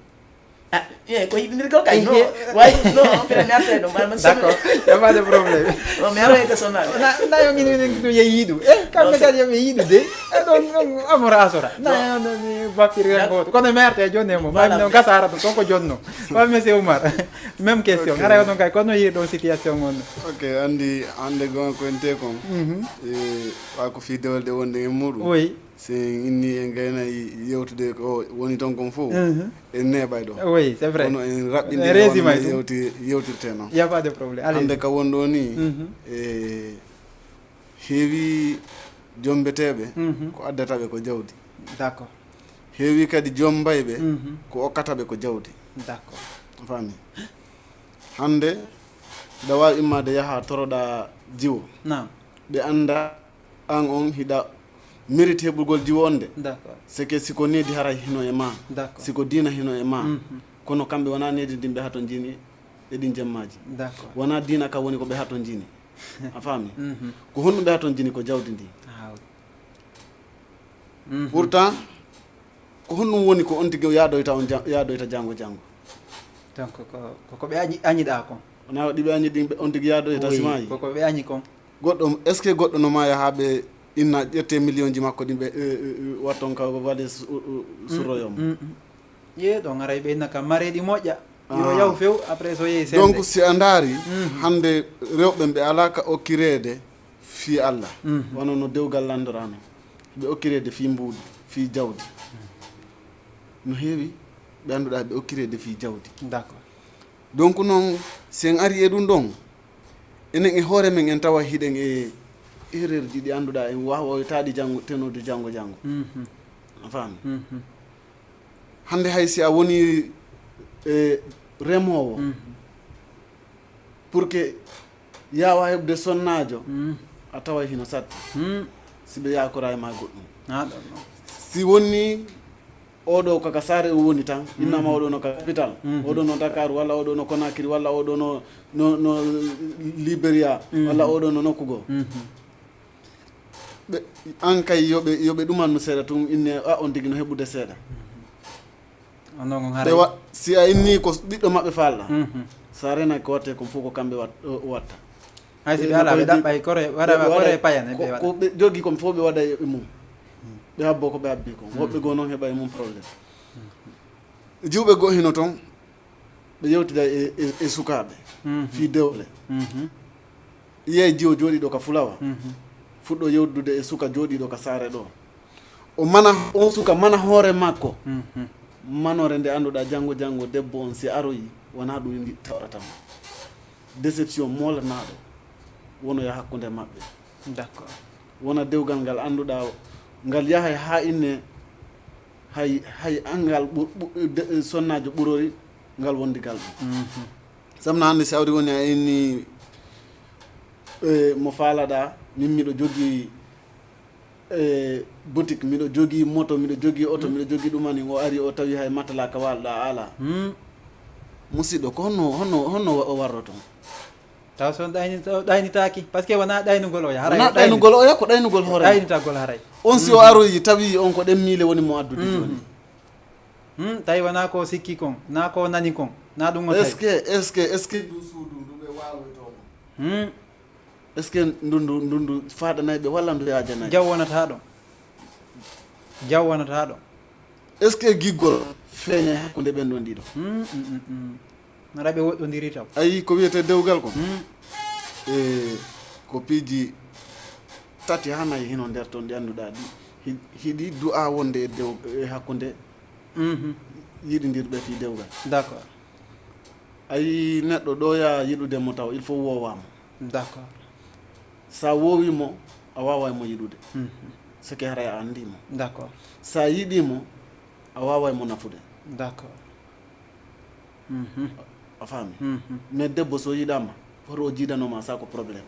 ko yiɗindirgol kay no way no opére mi arta ɗo d'accord yamade probléme mi aroyde sonnaɓe nayo guinito ye yiiɗu e kamɓe kadi yoɓe yiiɗu de ɗon amora asora nayomi bappiri ren goto kono mi arta e jonni e mo mami noon gasa ara ɗo tonko jonno fami monsieur Oumar même question haray onon kay kono yiir ɗon situation on ok andi hande gon ko ente kon wa ko fi dewalde wonde e muɗum oui si inni en gayna yewtude ko woni ton kon fof en neeɓay ɗo oui c'est vrai kono en raɓɓinde yewtirte noon y a pas de problème hande ka wonɗo ni e heewi jombeteɓe ko addataɓe ko jawdi d'accord heewi kadi joom mbayɓe ko okkataɓe ko jawdi d'accord fami hande ɗa wawi immade yaaha toroɗa jiwo ɓe anda an on hiɗa mérite heɓugol jiwo on de c'est que siko needi hara hino e ma siko dina hino e ma kono kamɓe wona needi ndin ɓe ha to jini e ɗin jemmaji wona dina ka woni ko ɓe ha to jini a faami ko honɗum ɓe ha to jini ko jawdi ndi pourtant ko honɗum woni ko on tigui yaɗoyta on yaɗoyta janggo donc koko ɓe añiɗa kon wona waɗi ɓe añi ɗin on tigui yaɗoyta simaji koko ɓe añi kon goɗɗo est ce que goɗɗo no maya ha ɓe inna ƴette million ji makko ɗin ɓe watton ka waɗe suroyom ye ɗon aray ɓe inna kam mareɗi moƴƴa yo yaw few après so yeehi donc si a daari hande rewɓe ɓe ala ka okkirede fi Allah wono no dewgal landorano ɓe okkirede fi mbuuɗi fi jawdi no heewi ɓe annduɗa ɓe okkirede fi jawdi d'accord donc noon si en ari e ɗum ɗon enen e hoore men en tawa hiɗen e erreur ji ɗi annduɗa en wawoytaɗi tenode janggo a faami hande hay si a woni remowo pour que yawa heɓde sonnajo a tawa hino satti siɓe yakora e ma goɗɗum si wonni oɗo kaka saare o woni tan innama oɗo no capital oɗo no Dakar walla oɗo no Conakry walla oɗo no Libéria walla oɗo no nokkugo ɓe an kay yoɓe ɗumanno seeɗa tum inne on tigui no heɓude seeɗa si a inni ko ɓiɗɗo mabɓe falɗa sa renaki ko watte ko fof ko kamɓe watta hay si ɓe ala ɓe ɗaɓɓay kore payane ko ɓe jogui kom fof ɓe waɗa e mum ɓe habbo ko ɓe habbi ko woɓɓe goo noon heɓa e mum probléme jiwɓe goo hino toon ɓe yewtida e sukaɓe fi dewle yiye jiwo jooɗiɗo ka Fulawa fuɗɗo yewdude e suka jooɗiɗo ka saare ɗo on suka mana hoore makko manore nde annduɗa janggo debbo on si aroyi wona ɗum tawratama déception molanaɗo wonoya hakkude maɓɓe d'accord wona dewgal ngal annduɗa ngal yahay ha inne hay angal sonnajo ɓurori ngal wondigal ɗum samna hannde si awri woni a inni mo faalaɗa min miɗo jogui boutique miɗo jogui moto miɗo jogui auto miɗo jogui ɗumani o ari o tawi hay matala ka walɗa ala musidɗo ko honno o warro toon taw son ɗaynitaki par ce que wona ɗaynugol oya wona ɗaynugol oya ko ɗaynugol hoore ɗaynitagol haray on si o aroyi tawi on ko ɗemmile woni mo addude joni tawi wona ko sikki kon na ko nani kon na ɗum est ce que ndu suudu ndu ɓe wawoytomo est ce que ndundu faɗanayi ɓe walla ndu yajanayi jaw wonata ɗo est ce que giggol feeña hakkude ɓen ɗon ɗiɗo mara ɓe woɗɗodiri taw ayi ko wiyete dewgal ko ko piiji tati ha nayi hino nder toon ɗi annduɗa ɗi hiɗi du'a wonde e hakkude yiɗidirɓe fi dewgal d' accord ayi neɗɗo ɗoya yiɗudemo taw il faut wowamo d' accord sa wowimo a wawa mo yiɗude seke haray a andimo d' accord sa yiɗimo a wawa mo nafude d' accord a faami mais debbo so yiɗama hoto o jiidanoma sa ko probléme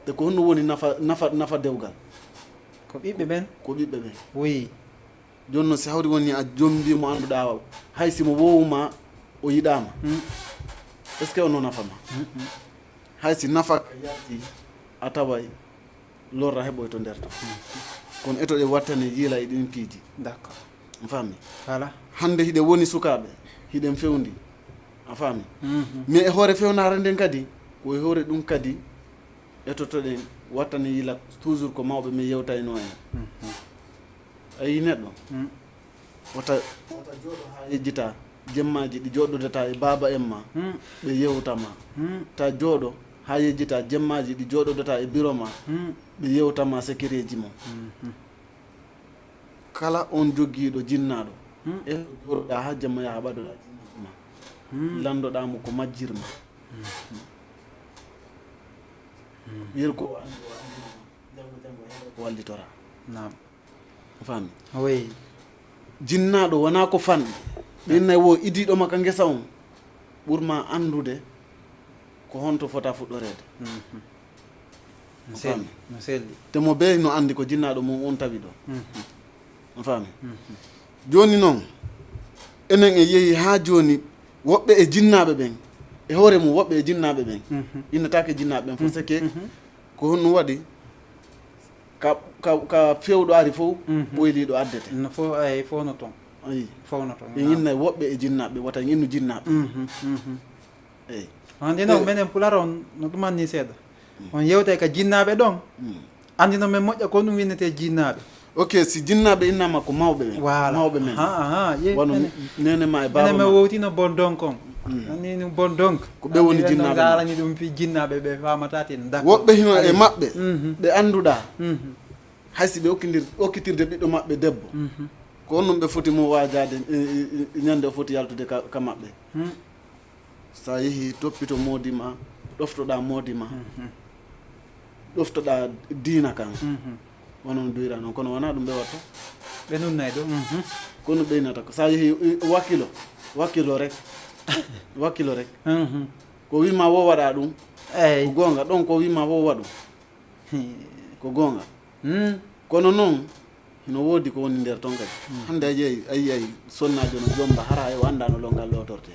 te ko honno woni nafa dewgal ko ɓiɓɓe ɓen oui joni noon si hawri woni a jombimo annduɗa hay simo wowuma o yiɗama est ce que ono nafama hay si nafa yalti a taway lorra heɓoy to nder to kono eto ɗe wattane yiila e ɗin piiji d' accord a faami voilà hande hiɗe woni sukaɓe hiɗen fewndi a faami mais e hoore fewnare nden kadi ko e hoore ɗum kadi etotoɗen wattane yiila toujours ko mawɓe min yewtayno en a yi neɗɗo wata jooɗo ha yejjita jemmaji ɗi joɗodata e baba en ma ɓe yewtama ta jooɗo ha yejjita jemmaji ɗi joɗodata e bureau ma ɓe yewtama sécuréji mum kala on jogguiɗo jinnaɗo e joɗoɗa ha jamma yaha ɓaɗoɗa jinnaɗuma landoɗamo ko majjirma yir ko ko wallitora nam fami oui jinnaɗo wona ko fanɗe ɗinnayi wo idiɗoma ka guesa on ɓurma andude ko honto fota fuɗɗorede no selli te mo be no andi ko jinnaɗo mum on tawi ɗo on faami joni noon enen e yeehi ha joni woɓɓe e jinnaɓe ɓen e hoore mum woɓɓe e jinnaɓe ɓen innatake jinnaɓe ɓen fof seke ko honno waɗi ka fewɗo ari fof ɓoyliɗo addete no fo ay fowno toon ayi fowno toon ɓe innayi woɓɓe e jinnaɓe wata innu jinnaɓe eyi andi noon minen pular on no ɗumanni seeɗa on yewte ka jinnaɓe ɗon andi noon min moƴƴa ko ɗum winnete jinnaɓe ok si jinnaɓe innama ko mawɓe ɓen voilà mawɓe men wano nene ma e baba ene mi wowtino bon donc on ani no bon donc ko ɓe woni jinnaɓe garani ɗum fi jinnaɓe ɓe famatatin woɓɓe hino e maɓɓe ɓe annduɗa haysi ɓe okkitirde ɓiɗɗo maɓɓe debbo ko on ɗum ɓe foti mo wajade ñande o foti yaltude ka maɓɓe sa yeehi toppito moodi ma ɗoftoɗa moodi ma ɗoftoɗa diina kan wono no duyra noon kono wona ɗum ɓe watta ɓe nunnay ɗo kono ɓeynata ko sa yeehi wakkilo rek wakkilo rek ko wima wo waɗa ɗum eyyi ko gonga ɗon ko wima wo waɗu ko gonga kono noon hino woodi ko woni nder ton kadi hannde a yiyay sonnajo no jomba hara o annda no longal lotorte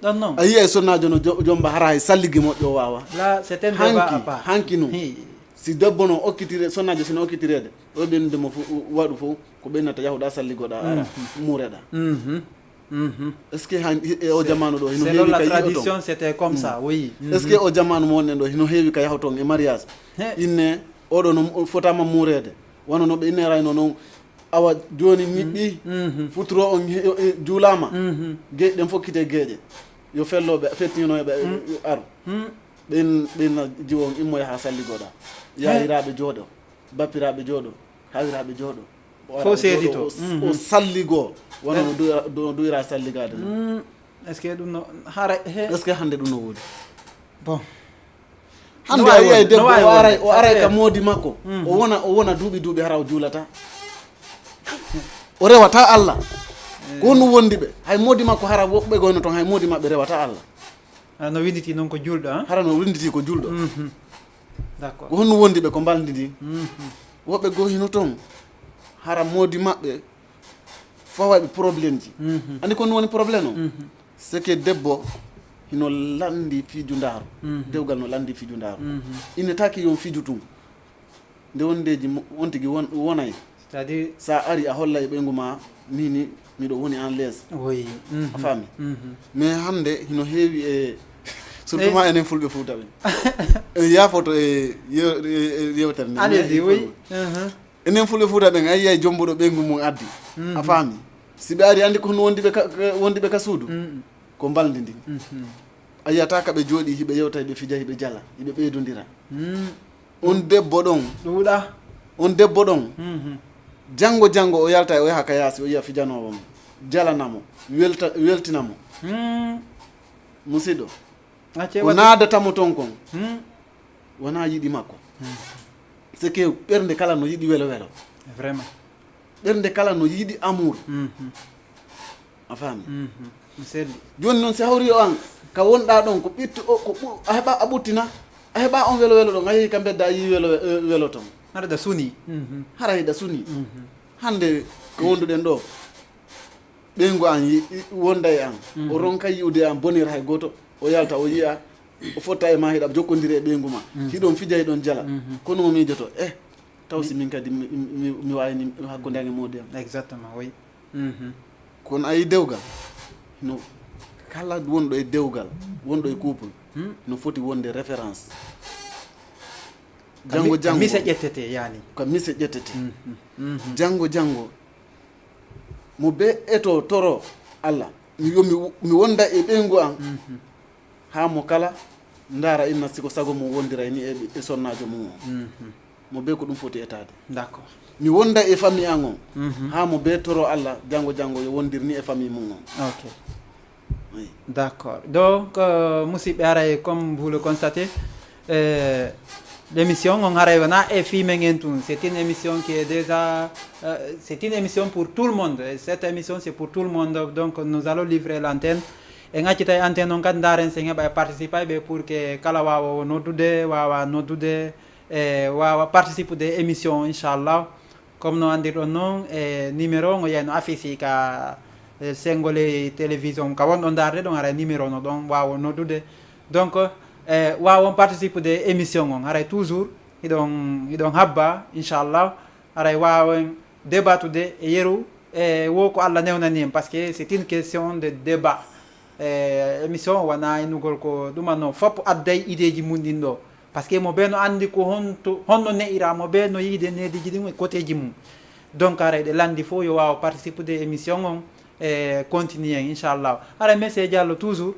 ɗon noon a yiyay sonnajo no jomba hara e salligi moƴƴo o wawa là c'est un débat à part hanki noon si debbo no okkitire sonnajo sino okkitirede ɗo ɓennude mo waɗu fof ko ɓennata yahuɗa salligoɗa ara muureɗa est ce que o jamanu ɗo hino selon heewi la ka yi'o tradition ton c'était comme ça oui est ce que o jamanu mo wonɗen ɗo hino heewi ka yaha ton e mariage inne oɗo no fotama muurede wono no ɓe innerayno noon awa joni ñiɓɓi futuro on juulama gueƴe ɗen fokkite gueƴe yo felloɓe fettinoɓe aru ɓen jiwo on immoya ha salligoɗa yahiraɓe jooɗo bappiraɓe jooɗo hawiraɓe jooɗo fo seedi to o salligo wona no duyra salligade no est ce que ɗum no hara est ce que hande ɗum no woodi bon hande a yiyay debbo o aray ka moodi makko o wona duuɓi hara o juulata o rewata Allah ko honno wondi ɓe hay moodi makko hara woɓɓe goyno toon hay moodi maɓɓe rewata Allah no winditi noon ko julɗo hara no winditi ko julɗo d' accord ko honno wondi ɓe ko mbaldidi woɓɓe goo hino toon hara moodi maɓɓe fawaɓe probléme ji andi ko woni probléme o c'est que debbo hino landi fiiju ndaaru dewgal no landi fiiju ndaaru innetaki yon fiiju tum nde wondeji on tigi wonay c'est à dire sa ari a holla e ɓeygu ma mini miɗo woni en l'aise oui a faami mais hande hino heewi e surtout ma enen fulɓe Fouta ɓen yaafoto e yewtere nde allez-y oui enen fulɓe Fouta ɓen a yiyay jombuɗo ɓeygu mum addi a faami si ɓe ari andi ko hono wondiɓe ka suudu ko mbaldi ndi a yiyata kaɓe jooɗi hiɓe yewta hiɓe fija hiɓe jala hiɓe ɓeydodira on debbo ɗon ɗuuɗa on debbo ɗon janngo o yalta o yaha ka yaasi o yiya fijanowo mo jalanamo weltinamo musiɗɗo ko naadatamo toon kon wona yiɗi makko c'est que ɓernde kala no yiɗi welo vraiment ɓernde kala no yiɗi amour a faami selli joni noon si hawri o an ka wonɗa ɗon ko ɓittu ko a heɓa a ɓuttina a heɓa on welo ɗon a yeehi ka bedda a yi welo toon hara da suni hara hiɗa suni hande ko wonduɗen ɗo ɓeygu an wonda e an o ronka yi'ude an bonir hay goto o yalta o yiya o fotta e ma hiɗa jokkodiri e ɓeygu ma hiɗon fija hiɗon jala kono mo miijoto taw si min kadi mi wawini hakkude ange moodi am exactement oui kono ayi dewgal no kala wonɗo e dewgal wonɗo e couple no foti wonde référence janngo mise ƴettete yani ko mise ƴettete janngo mo be eto toro Allah mi wonda e ɓeygu an ha mo kala ndara inna siko sago mo wondira ni e sonnajo mum mo be ko ɗum foti etade d' accord mi wonda e famille an on ha mo be toro Allah janngo yo wondir ni e famille mum on ok oui. d' accord donc musidɓe aray comme vous le constatez l'émission on arrive na e fimen en tout c'est une émission qui est déjà c'est une émission pour tout le monde et cette émission c'est pour tout le monde donc nous allons livrer l'antenne e gaccita antenne on kadi daren sen heɓa e participa ɓe pour que kala wawa noddude e wawa participe de émission inchallah comme no andirɗon noon e numéro o yeyno affici ka sengole télévision ka wonɗo darde ɗon ara numéro no ɗon wawa noddude donc wawon participe de émission on haray toujours hiɗon habba inchallah haray wawen débattude e yeru e wo ko Allah newnani en parce que c'est une question de débat émission wona innugol ko ɗumanno foof adday idéji mum ɗin ɗo par ce que mo ɓe no andi ko honno ne'ira mo ɓe no yiide nediji ɗin e côté ji mum donc haray ɗe landi fof yo wawa participe de émission on e continue en inchallah haray monsieur Diallo toujours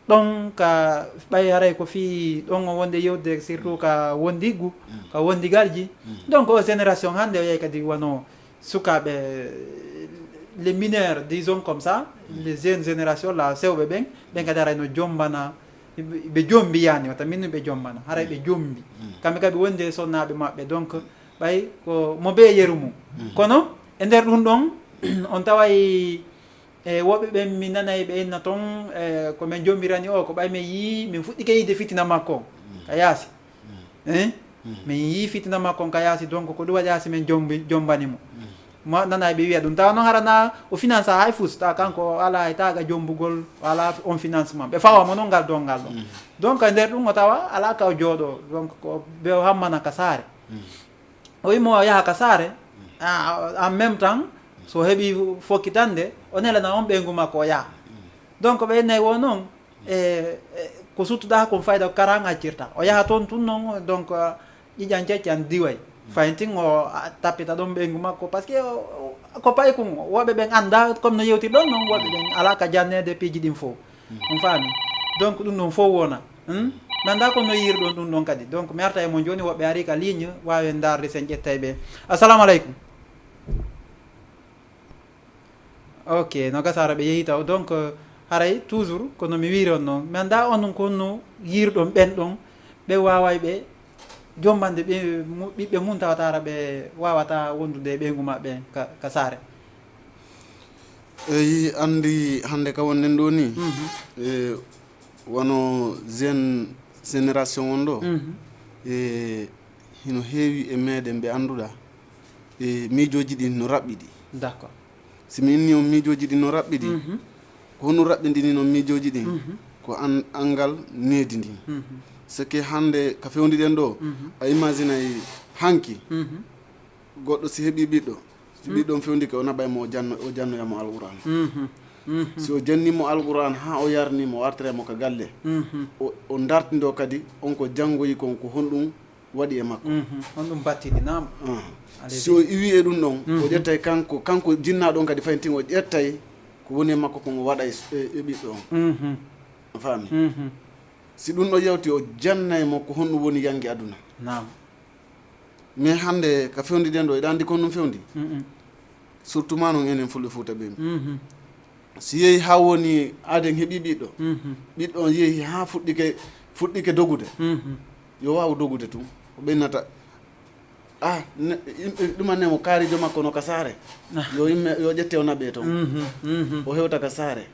ɗon ka ɓay haray ko fi ɗon o wonde yewde surtout ka wondigu ka wondigalji donc o génération hande o yeey kadi wono sukaɓe les mineurs disons comme ça les jeunes génération la sewɓe ɓen kadi haray no jombana ɓe jombi yani wata min ɓe jombana haray ɓe jombi kamɓe kadi wonde e sonnaɓe maɓɓe donc ɓay ko mo ɓe yeru mum kono e nder ɗum ɗon on taway e woɓɓe ɓen mi nanayi ɓe inna toon ko min jombirani o ko ɓay min yii min fuɗɗike yide fitina makko on ka yaasi min yii fitina makko on ka yaasi donc ko ɗum waɗi yaasi min jombanimo ma nanayi ɓe wiya ɗum tawa noon harana o finance a hay fus tawa kanko ala hay taga jombugol ala on financement ɓe fawamo noon ngal dongal ɗon donc nder ɗum o tawa ala ka o jooɗo donc ko ɓe hammana ka saare o wimo o yaha ka saare en même temps so heeɓi fokkitande o nelana on ɓeygu makko o yaha donc ɓe nayi wo noon ko suttuɗa kon fayda ko kara gaccirta o yaha toon tun noon donc ƴiƴan ceccan diway fayntin o tappita ɗon ɓeygu makko par ce que ko payi kon woɓɓe ɓen anda comme no yewtir ɗon noon woɓɓe ɓen ala ka jannede piiji ɗin fof on faami donc ɗum ɗon fof wona mi anda ko no yiri ɗon ɗum ɗon kadi donc mi arta e mon joni woɓɓe ari ka ligne wawi darde sen ƴettay ɓe assalamu aleykum ok no gasara ɓe yeehi taw donc haray toujours kono mi wiiri on noon mi anda onon konno yirɗon ɓen ɗon ɓe waway ɓe jombande ɓe ɓiɓɓe mum tawatara ɓe wawata wondude ɓeygu maɓɓe ka saare eyi andi hande ka wonnen ɗo ni wono jeune génération on ɗo hino heewi e meɗen ɓe annduɗa miijoji ɗi no raɓɓiɗi d' accord si mi inni on miijoji ɗi no raɓɓiɗi ko hono raɓɓindini noon miijoji ɗin ko angal needi ndin ce que hande ka fewdiɗen ɗo a imagine ay hanki goɗɗo si heeɓi ɓiɗɗo si ɓiɗɗo fewndike o naɓaymo o jannoyamo alquran si o jannimo alquran ha o yarnimo o artiremo ko galle o dartido kadi on ko janngoyi kon ko honɗum waɗi e makko on ɗum battiɗi nam si o iwi e ɗum ɗon o ƴettay kanko jinnaɗo on kadi fayntin o ƴettay ko woni e makko kon o waɗa e ɓiɗɗo on a faami si ɗum ɗo yewti o jannaymo ko honɗum woni yangi aduna nam mais hande ka fewdiɗen ɗo eɗa andi kon ɗum fewdi surtout ma noon enen fulɓe Fouta ɓe si yeehi ha woni aden heeɓi ɓiɗɗo ɓiɗɗo on yeehi ha fuɗɗike dogude yo waw dogude tun o ɓennata ɗumannemo kaarijo makko no ka saare yo ƴette o naɓe toon o hewta ka saare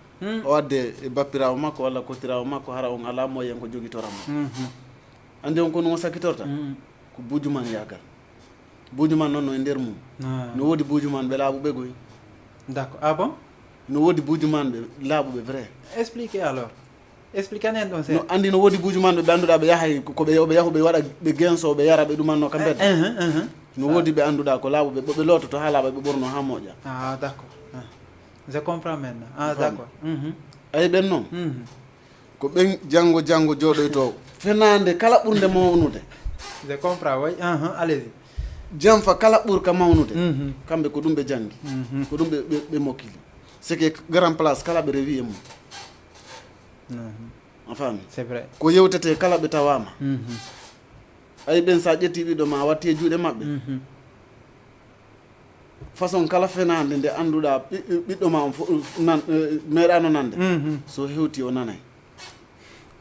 o wadde e bappirawo makko walla kotirawo makko hara on ala moyen ko jogitoramo andi on ko no sakkitorta ko buujuman yagal buujuman noon no e nder mum no woodi buujuman ɓe laaɓuɓe goy d' accord ah bon no woodi buujuman ɓe laaɓuɓe vrai expliqué alors expliqué anen ɗon no andi no woodi buujuman ɓe annduɗa ɓe yahay koɓe yahu ɓe waɗa ɓe genso ɓe yara ɓe ɗumanno ka mbedda no woodi ɓe annduɗa ko laaɓuɓe ɓe loototo ha laaɓa ɓe ɓorno ha moƴƴa ah d' accord je comprends maintenant ah d' accord ayi ɓen noon ko ɓen janngo jooɗoyto fenande kala ɓurde mawnude je comprends way allez-y jamfa kala ɓurka mawnude kamɓe ko ɗum ɓe janngi ko ɗum ɓe mokkili c'est que grand place kala ɓe rewi e mum a faami c'est vrai ko yewtete kala ɓe tawama ayi ɓen sa ƴetti ɓiɗɗo ma watti e juuɗe maɓɓe façon kala fenande nde annduɗa ɓiɗɗo ma meeɗano nande so hewti o nanay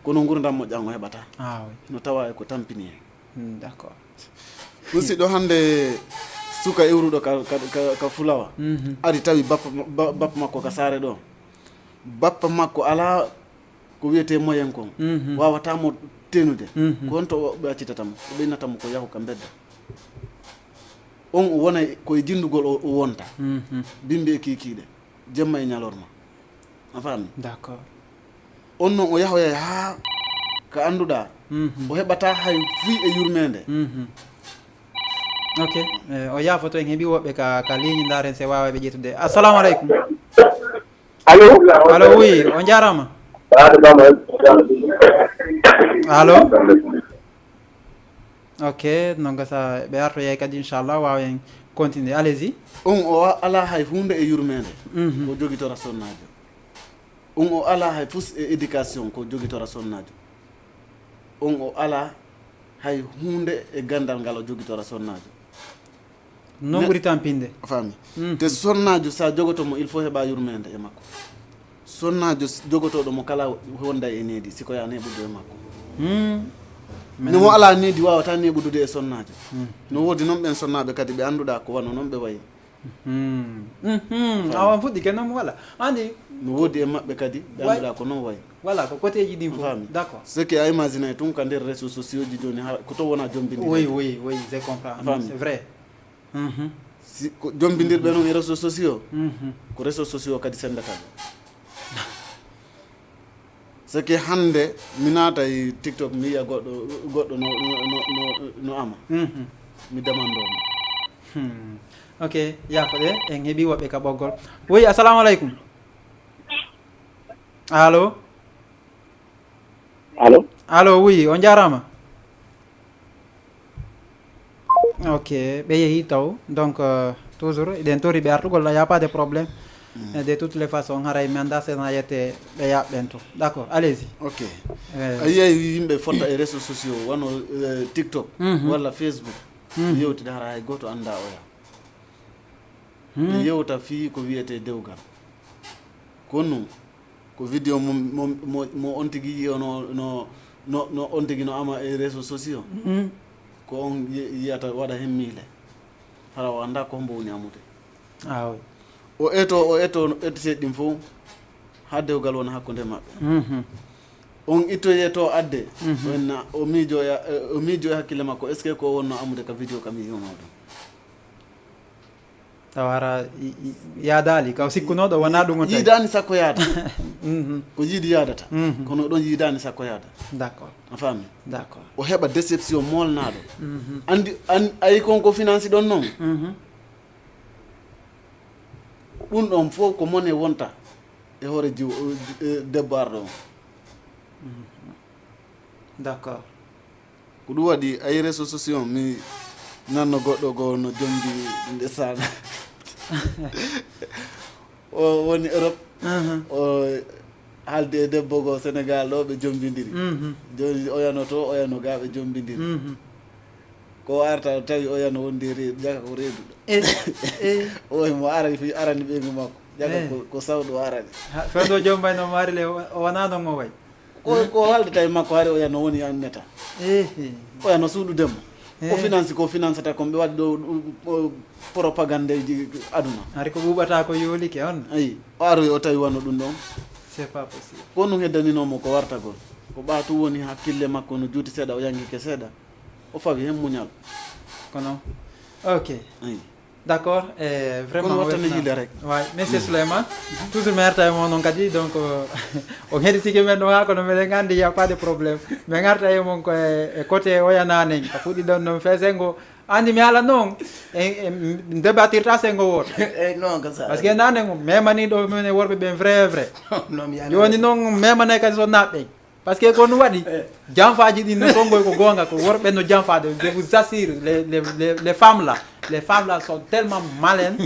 kono gurdam moƴƴan o heɓata no tawa e ko tampini en d' accord musidɗo hande suka ewruɗo ka fulawa ari tawi bappa makko ka saare ɗo bappa makko ala ko wiyete moyen kon wawatamo tenude ko on to ɓe accitatamo o ɓeynatamo ko yahu ka bedda on o wona koye jindugol o wonta bimbi e kikiɗe jemma e ñalorma a faami d' accord on noon o yahoyay ha ka annduɗa o heɓata hay fi e yurmede ok o yaafoto en heeɓi woɓɓe ka ligne daren se wawa ɓe ƴettude assalamu aleykum allo oui o jarama allo ok non gasa ɓe artoyay kadi inchallah wawa en continuer allez y on o ala hay hunde e yurmede ko joguitora sonnajo on o ala hay fus e éducation ko joguitora sonnajo on o ala hay hunde e gandal ngal o joguitora sonnajo non ɓuri tampinde faami te sonnajo sa jogotomo il faut heɓa yurmede e makko sonnajo jogotoɗo mo kala wonda e needi siko ya neɓude e makko nomo ala needi wawata neɓudude e sonnajo no woodi noon ɓen sonnaɓe kadi ɓe annduɗa ko wano noon ɓe wayi awan fuɗɗi ke noon wala andi no woodi e maɓɓe kadi ɓe annduɗa ko noon wayi voilà ko côté ji ɗin fof fami d' accord ce que a imagine tun ka nder réseau sociaux ji joni ko to wona jombindir oui je comprends c'est vrai si ko jombindirɓe noon e réseau sociaux ko réseau sociaux kadi sendataɓe ce que hande mi naata e tiktok mi yiya goɗɗo no ama mi demandomo ok yafoɗe en heeɓi woɓɓe ka ɓoggol oui assalamu aleykum allo allo oui on jarama ok ɓe yeehi taw donc toujours eɗen tori ɓe artugol y a pas de problème de toutes les façons haray mi anda sena yette ɓe yaɓɓen to d' accord allez-y ok a yiyay yimɓe fotta e réseau sociaux wano tiktok walla facebook yewtide hara hay goto anda oya yewta fi ko wiyete dewgal kono ko vidéo mo on tigui yiyo no on tigui no ama e réseau sociaux ko on yiyata waɗa hen miile hara o anda ko hombo woni amude oui o eto ettete ɗin fof ha dewgal wona hakkude maɓɓe on ittoye to adde wenna o miijo e hakkille makko est ce que ko wonno amude ka vidéo kam yiyono ɗum taw ara yaadali kaw sikkunoɗo wona ɗum o tawi yiidani sakko yaada ko yiidi yaadata kono ɗon yiidani sakko yaada d' accord a faami d' accord o heɓa déception molnaɗo andi ayi konko finance ɗon noon ɗum ɗon fof ko mone wonta e hoore debbo arɗo on d' accord ko ɗum waɗi ayi réseau sociaux mi nanno goɗɗo go no jomdi ndesana o woni Europe o haalde e debbo go Sénégal ɗo ɓe jombidiri joni oyano to oyano ga ɓe jombidiri ko arta tawi oyano wondi reedu jaka ko reeduɗo oy mo arani ɓeygu makko jaka ko sawɗo arani fewdo jombayno marile o wona ɗon o way ko haalde tawi makko haari oyano woni anneta oyano suuɗudemo ko financata kon ɓe waɗi ɗo propagande ji aduna hari ko ɓuuɓata ko yoolike on ayi o aroy o tawi wano ɗum ɗon c'est pas possible ko ɗum heddaninomo ko wartagol ko ɓaatu woni hakkille makko no juuti seeɗa o yanguike seeɗa o fawi hen muñal kono ok ayi d' accord vraiment wattane yiile rek way monsieur Souleymane toujours mi arta e mon noon kadi donc on heɗitiki men ɗo ha kono meɗen andi y a pas de probléme min garta e mon ko e côté oyanane ko fuɗɗi ɗon noon fe sengo andi mi haala noon débattirta sengo woto non que ça par ce que nane memani ɗo mine worɓe ɓen vrai joni noon memane kadi so naɓɓe par ce que ko ɗum waɗi janfaji ɗi no tongoy ko gonga ko worɓe no janfade je vous assure les femmes là sont tellement malines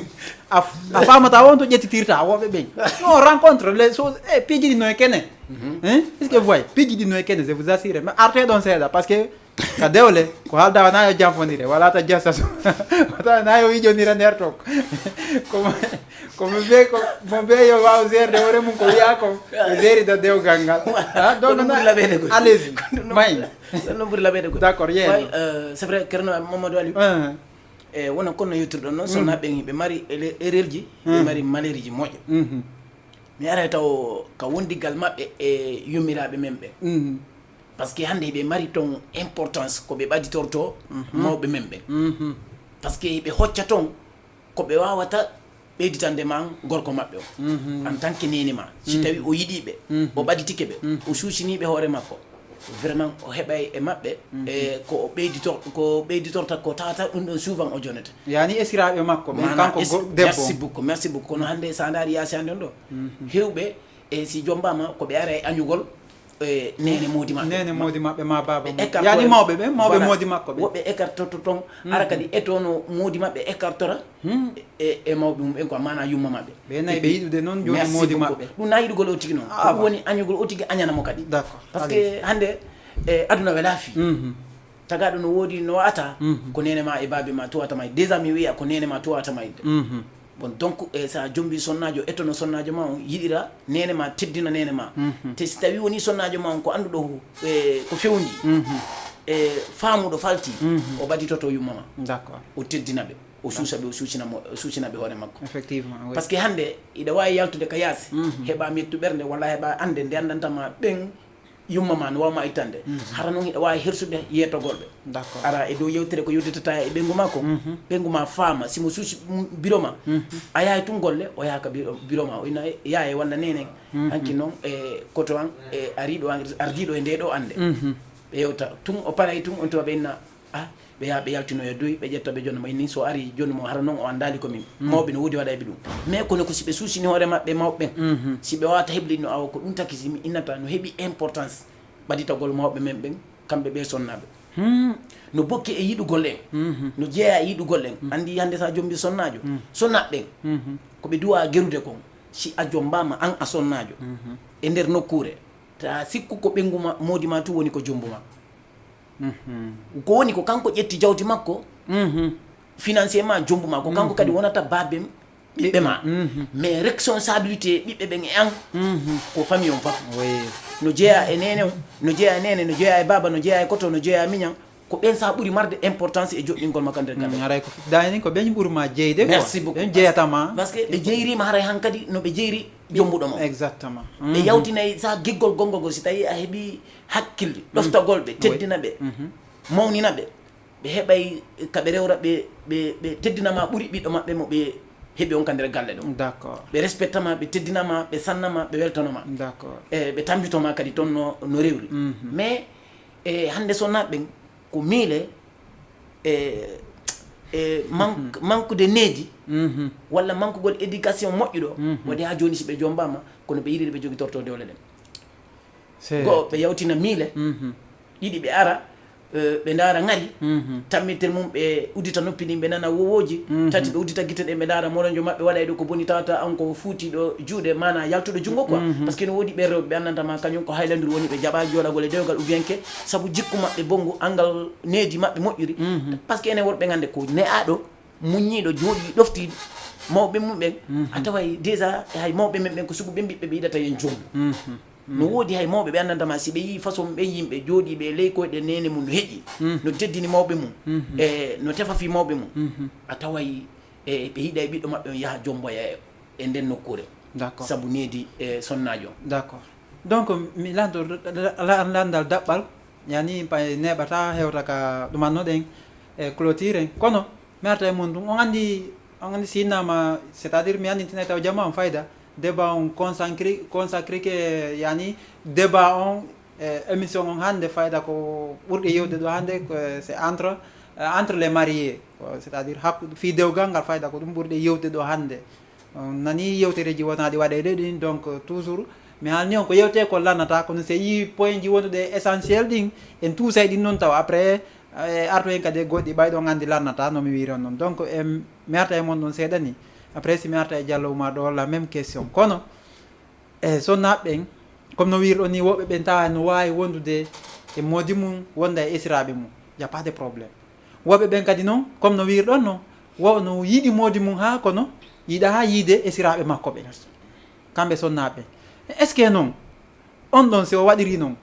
a famata won to ƴettitirta woɓe ɓen on rencontre les choses piiji ɗi no e kene est ce que voy piiji ɗi no e kene je vous assure mais arte ɗon seeɗa par ce que ka dewle ko haalda wona yo janfodire wala ta jessa so wata na yo wijonira nder tok komo ɓe mo ɓe yo waw gerde hoore mum ko wiya ko geri do dewgal ngal donc allez-y may ɗon ɓuuri laɓede ko d' accord yeey c'est vrai kerno Mamadou Ali e wona konno yettirɗon noon so naɓɓe ɓe mari erreur ji ɓe mari malheure ji moƴƴo mi ara taw ka wondigal maɓɓe e yummiraɓe men ɓe par ce que hande ɓe mari toon importance ko ɓe ɓaditorto mawɓe men ɓe par ce que ɓe hocca toon ko ɓe wawata ɓeyditande ma gorko maɓɓe o en tant que neni ma si tawi o yiɗiɓe o ɓaditike ɓe o suusiniɓe hoore makko vraiment o heɓay e maɓɓe e ko ɓeyditorta ko tawata ɗum ɗon souvent o jonata yani esiraɓe makko ɓen kanko debbo merci beaucoup kono hande sa daari yaasi hande on ɗo hewɓe e si jombama koɓe ara e añugol nene modi maɓɓe ma baba yani mawɓe ɓe mawɓe modi makko ɓe woɓɓe écartoto toon ara kadi etono modi maɓɓe écartora e mawɓe mum ɓen quoi mana yumma maɓɓe ɓe nayi ɓe yiɗude noon joni modi maɓɓe ɗum na yiɗugol o tigi noon ɗum woni añugol o tigi añanamo kadi d' accord par ce que hande aduna we laafi tagaɗo no woodi no wata ko nene ma e babe ma towatama e déjà mi wiya ko nene ma towatama idde bon donc sa jombi sonnajo ettono sonnajo ma on yiɗira nene ma teddina nene ma te si tawi woni sonnajo ma on ko anduɗo ko fewndi e faamuɗo falti o ɓaditoto yummama d' accord o teddina ɓe o suusa ɓe o suusina ɓe hoore makko effectivement oui. par ce que hannde iɗa wawi yaltude ka yaasi heɓa mettu ɓerde walla heɓa ande nde andantama ɓen yumma ma no wawma ittande hara noon iɗa wawi hersude yettogolɓe d'accord ara e dow yewtere ko yewtitata e ɓengu ma ko ɓengu ma faama simo suusi bureau ma a yahay tun golle o yaha ka bureau ma o ina yaha walla nene hanki noon e koto an e ardiɗo e nde ɗo ande ɓe yewta tun o paray tun on tuwa ɓe inna ɓe yaha ɓe yaltinoyo doyi ɓe ƴetta ɓe joni mo inni so ari joni mo hara noon o andali komin mawɓe no woodi waɗayɓe ɗum mais kono ko si ɓe suusini hoore maɓɓe mawɓe ɓen si ɓe wawata heɓlino awa ko ɗum taki simi innata no heeɓi importance ɓaɗitagol mawɓe men ɓen kamɓe ɓe sonnaɓe no bokki e yiɗugol en no jeeya e yiɗugol en andi hannde sa jombi sonnajo sonnaɓe ɓen koɓe duwa gerude kon si a jombama an a sonnajo e nder nokkure ta sikku ko ɓenguma modima tu woni ko jombuma ko woni ko kanko ƴetti jawdi makko financièrement jombuma ko kanko kadi wonata babem ɓiɓɓe ma mais responsabilité ɓiɓɓe ɓen e an ko famille on faf no jeeya e nene no jeeya e nene no jeeya e baba no jeeya e koto no jeeya e miñan ko ɓen sa ɓuuri marde importance e joɗɗingol makko nder galle aray ko dani ko ɓen ɓuurma jeyde quoi merci beaucoup ɓen jeyatama par ce que ɓe jeyrima haray han kadi no ɓe jeyri jombuɗo mo exactement ɓe yawtinayi sa giggol gonngol ngol si tawi a heeɓi hakkille ɗoftagol ɓe teddina ɓe mawnina ɓe ɓe heɓay kaɓe rewra ɓe teddinama ɓuuri ɓiɗɗo maɓɓe mo ɓe heeɓi on ka nder galle ɗo d'accord ɓe respectama ɓe teddinama ɓe sannama ɓe weltanoma d'accord ɓe tambitoma kadi toon no rewri mais hannde sonnaɓe ɓen ko miile manque de needi walla manque gol éducation moƴƴuɗo waɗi ha joni si ɓe jombama kono ɓe yiɗiɗe ɓe jogui torto dewle ɗen goo ɓe yawtina miile ɗiɗi ɓe ara ɓe daara ngari tammitere mum ɓe uddita noppi ɗin ɓe nana wowoji tati ɓe uddita guite ɗe ɓe daara moronjo mabɓe waɗay ɗo ko boni tawata an ko fuutiɗo juuɗe mana yaltuɗo junngo quoi par ce que no woodi ɓe rewɓe ɓe andantama kañum ko haylandir woni ɓe jaɓa joɗagol e dewgal ou bien que saabu jikku maɓɓe bongu angal needi maɓɓe moƴƴuri par ce que enen worɓe gande ko ne'aɗo muññiɗo jooɗi ɗofti mawɓe mum ɓen a taway déjà hay mawɓe men ɓen ko sugu ɓe ɓiɓɓe ɓe yiɗata yen jomum no woodi hay mawɓe ɓe andantama si ɓe yi façon ɓe yimɓe jooɗiɓe ley koyɗe nene mum no heeƴi no teddini mawɓe mum e no tefafi mawɓe mum a taway ɓe yiiɗa e ɓiɗɗo maɓɓe on yaha jomboya e nden nokkure d'accord saabu needi e sonnajo d'accord donc mi lanto landal daɓɓal yani neɓata hewta ka ɗumannoɗen e clôture en kono mi arta e mum ɗum on andi sinnama c' est à dire mi andintine taw jamma on fayda débat on consacré ke yani débat on émission on hande fayda ko ɓurɗe yewde ɗo hande c'est entre les mariés c'est à dire hakkude fi dewgal ngal fayda ko ɗum ɓurɗe yewde ɗo hande nani yewtereji wonaɗi waɗede ɗin donc toujours mi halni on ko yewte ko lannata kono so yi point ji wonduɗe essentiel ɗin en tuusay ɗin noon taw après arto hen kadi goɗɗi ɓayɗo gandi lannata no mi wiron noon donc mi arta e mon ɗon seeɗa ni après si mi arta e Diallo Oumar ɗo la même question kono sonnaɓe ɓen comme no wirɗo ni woɓɓe ɓen tawa no wawi wondude e modi mum wonda e esiraɓe mum y a pas de probléme woɓɓe ɓen kadi noon comme no wirɗon no no yiiɗi modi mum ha kono yiiɗa ha yiide esiraɓe makko ɓe kamɓe sonnaɓe est ce que noon on ɗon si o waɗiri noon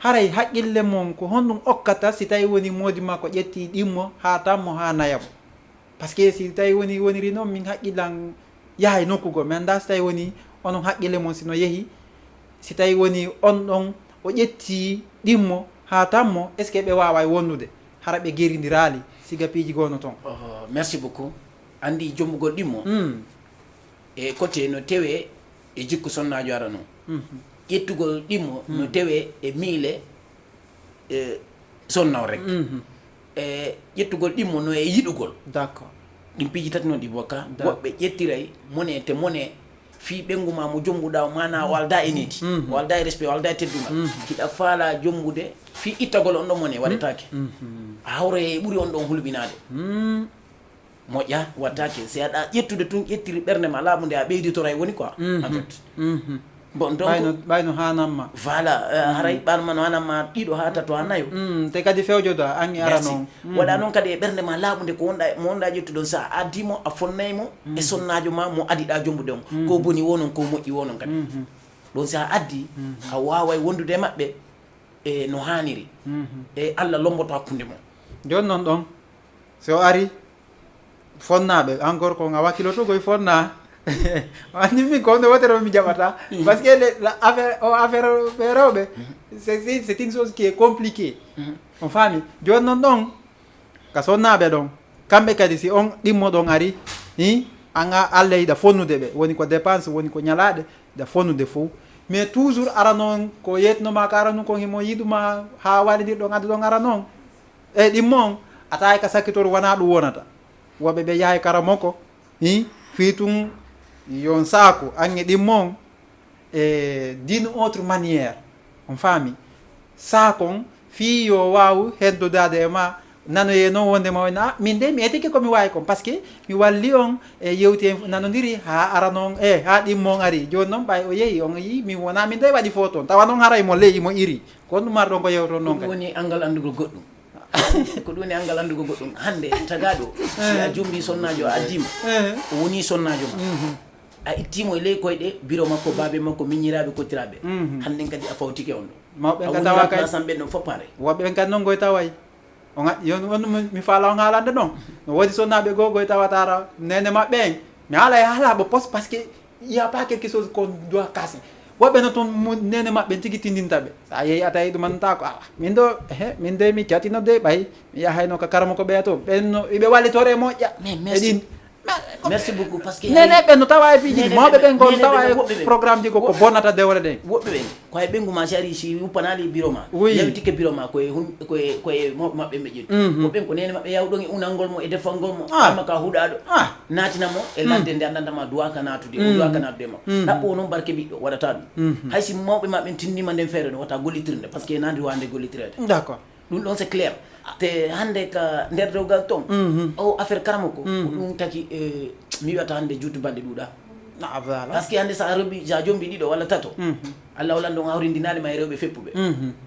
haray haqqille mon ko honɗum okkata si tawi woni modi makko ƴetti ɗimmo ha tammo ha nayamo par ce que si tawi woniri noon min haqqillan yahay nokkugol mi anda si tawi woni onon haqqille mon sino yeehi si tawi woni on ɗon o ƴetti ɗimmo ha tammo est ce que ɓe wawa wonnude hara ɓe gueridirali siga piiji gono toon merci beaucoup andi jombugol ɗimmo e côté no tewe e jikku sonnajo ara noon ƴettugol ɗimmo no tewe e miile sonnaw rek e ƴettugol ɗimmo no e yiɗugol d'accord ɗin piiji tati noon ɗi bokka woɓɓe ƴettiray mone te mone fi ɓenguma mo jombuɗa mana o alda e needi o alda e respect o alda e teddugal hiɗa faala jombude fi ittagol on ɗon mone waɗetake a hawra e ɓuuri on ɗon hulɓinade moƴƴa wattake si aɗa ƴettude tun ƴettiri ɓerde ma laaɓu nde a ɓeyditora e woni quoi en fait bon donc ɓayno hanamma voilà haray ɓanma no hanamma ɗiɗo ha tato ha nayo te kadi fewjodo angi ara noon waɗa noon kadi e ɓerde ma laaɓude ko mo wonɗa ƴettude on sa addimo a fonnaymo e sonnajo ma mo adiɗa jombude on ko boni wonon ko moƴƴi wonon kadi ɗon sa addi a waway wondude e maɓɓe e no haniri e Allah lomboto hakkude mo joni noon ɗon so ari fonnaɓe encore ko nga wakkiloto koye fonna anni min ko nde wotero mi jaɓata parce que affaire ɓe rewɓe c'est une chose qui est compliqué on faami joni noon ɗon ka sonnaɓe ɗon kamɓe kadi si on ɗimmo ɗon ari anga Allah yiɗa fonnude ɓe woni ko dépense woni ko ñalaɗe ɗa fonnude fof mais toujours ara noon ko yetnoma ko ara noon ko himo yiɗuma ha waɗidirɗon addu ɗon ara noon eyyi ɗimmo on atawi ka sakkitoro wona ɗum wonata woɓɓe ɓe yahay kara makko fi tum yon saako ange ɗimmo on e d'une autre manière on faami saakon fi yo waw heddodade e ma nanoye noon wondema wona min de mi etike komi wawi kon par ce que mi walli on e yewti nanodiri ha ara noon ha ɗimmo on ari joni noon ɓay o yeehi on yi min wona min de waɗi fo toon tawa noon haray mo ley mo iri ko ɗum mar ɗon ko yewton noon kadi woni angal andugol goɗɗum ko ɗum woni angal andugol goɗɗum hande tagaɗo si a jumbi sonnajo a addima o woni sonnajo ma a ittimo e ley koyɗe bureau makko baabe makko miñiraɓe kottiraɓe hannden kadi a fawtike on ɗo mawɓe ka tawa kay sam ɓen ɗon foppare woɓɓe ɓen kadi noon goye tawayi on yon mi faala on haalande ɗon no woodi sonnaɓe goo goye tawatara nene maɓɓe en mi haala e haalaɓe poste par ce que il y a pas quelque chose qu'on doit casser woɓɓe no toon nene maɓɓe tigi tindinta ɓe sa yeehi a tawi ɗumanta ko min ɗo min de mi catino de ɓay mi yahayno ko karama ko ɓeya to ɓenno ɓe wallitore moƴƴa eɗin merci beaucoup parce que nene ɓen no tawa e piiji mawɓe ɓen gon tawa e programme ji ko bonnata dewre ɗen woɓɓe ɓen ko hay ɓengu ma si ari si uppanali bureau ma oui yawtike bureau ma koye mawɓe maɓɓe ɓe ƴetti woɓɓen ko nene maɓɓe yawɗon e unalngol mo e defalngol mo amma ka huuɗaɗo natinamo e ladde nde andantama duwaka natude o duwaka natude ma ɗaɓɓo noon barke ɓiɗɗo waɗata ɗum hay si mawɓe maɓɓe tindima nden feere ɗo wata gollitirde par ce que nandi wande gollitirede d'accord ɗum ɗon c'est clair te hande ka nder dewgal toon o affaire karama ko ɗum taki mi wiyata hande juttu balɗe ɗuuɗa par ce que hande sa reɓi sa jombi ɗiɗo walla tato Allah wallan ɗon hawrindinali ma e rewɓe feppuɓe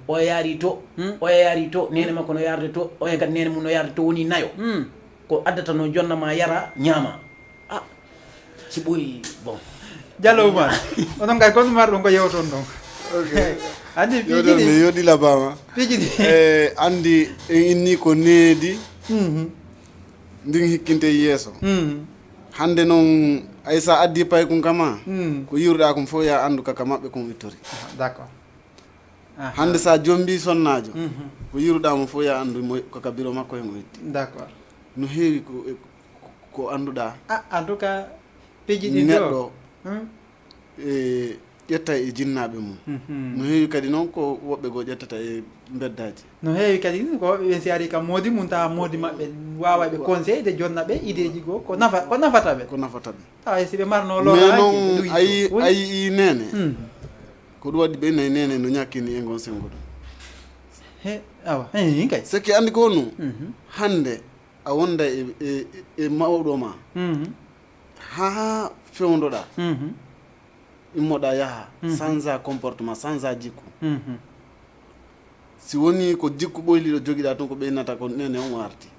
o yaari to o yaari to nene makko no yarde to o kadi nene mum no yarde to woni nayo ko addata no jonnama yara ñaama si ɓooyi bon Diallo Oumar onon kay kono mar ɗon ko yewton ɗon andi piiji mi yoɗila bama piiji andi en inni ko needi ndin hikkinte yeeso hande noon ay sa addi pay kum kama ko yiwruɗa kum fof ya andu kaka maɓɓe kon ittori d'accord hande sa jombi sonnajo ko yiwruɗamo fof ya andu kaka bureau makko hen o itti d'accord no heewi ko anduɗa en tout cas piiji ɗi neɗɗo ƴetta e jinnaɓe mum no heewi kadi noon ko woɓɓe goo ƴettata e beddaji no heewi kadi ko woɓɓe ɓen si ari kam moodi mum tawa moodi maɓɓe wawa ɓe conseil de jonna ɓe idée ji goo ko nafata ɓe tawa si ɓe marno mais noon ayi nene ko ɗum waɗi ɓe nayi nene no ñakkini e gon sengo ɗum awa kay c'est que andi ko nu hande a wonda e mawɗo ma ha fewdoɗa immoɗa yaaha change comportement change jikku si woni ko jikku ɓoyliɗo joguiɗa toon ko ɓeynata ko nene on arti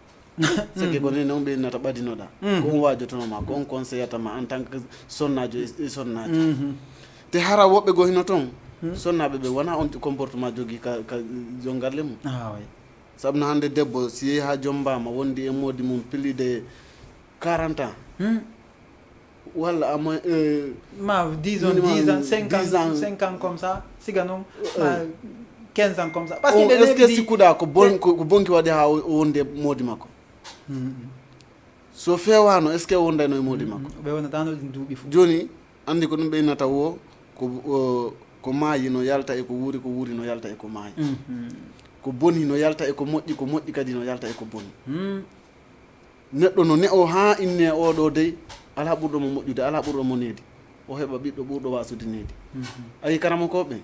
sake ko nene on ɓeynata ɓadinoɗa ko on wajotonoma ko on conseillatama en tant que sonnajo e sonnajo te hara woɓɓe go hino toon sonnaɓe ɓe wona on comportement jogui ka jongalle mum saabu no hande debbo si yeehi ha jombama wondi e modi mum plus de 40 ans walla ama ma disons 10 ans 5 ans comme ça siga noon 15 ans comme ça par ce que est ce que sikkuɗa ko bonki waɗi ha o wondi e moodi makko so fewano est ce que wondayno e moodi makko ɓe wonatano ɗin duuɓi fof joni andi ko ɗum ɓeynata wo ko maayi no yalta e ko wuuri no yalta e ko maayi ko boni no yalta e ko moƴƴi kadi no yalta e ko boni neɗɗo no ne'o ha inne oɗo dey ala ɓurɗomo moƴƴude ala ɓurɗomo needi o heɓa ɓiɗɗo ɓurɗo wasude needi ayi karama koɓe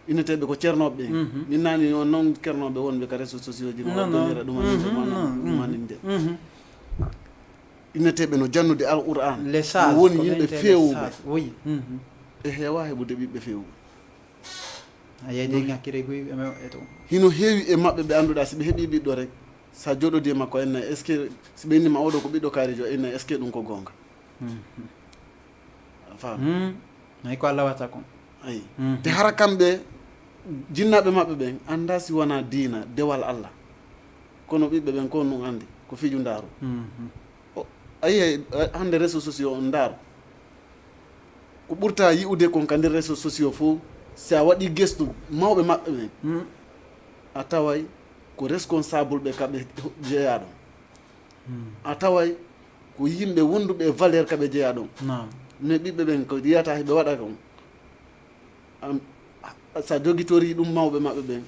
inneteɓe ko ceernoɓe ɓe min nani on noon ceernoɓe wonɓe ka réseaux sociaux ji ɗumira ɗumaninde inneteɓe no jannude alquran no woni yimɓe fewɓe e heewa heɓude ɓiɓɓe fewɓe hino heewi e maɓɓe ɓe annduɗa si ɓe heeɓi ɓiɗɗo rek sa joɗodi e makko enna est ce que si ɓe innima oɗo ko ɓiɗɗo kaarijo enna est ce que ɗum ko gonga faam ay ko Allah watta kon ayi te hara kamɓe jinnaɓe maɓɓe ɓen anda si wona diina dewal Allah kono ɓiɓɓe ɓen ko ɗum andi ko fiju ndaaru ayi hande réseaux sociaux on ndaaro ko ɓurta yi'ude kon ka nder réseaux sociaux fof si a waɗi gestu mawɓe maɓɓe ɓen a taway ko responsable ɓe kaɓe jeeya ɗon a taway ko yimɓe wonduɓe valeur kaɓe jeeya ɗon mais ɓiɓɓe ɓen ko yiyata heɓe waɗa kon sa jogitori ɗum mawɓe maɓɓe ɓen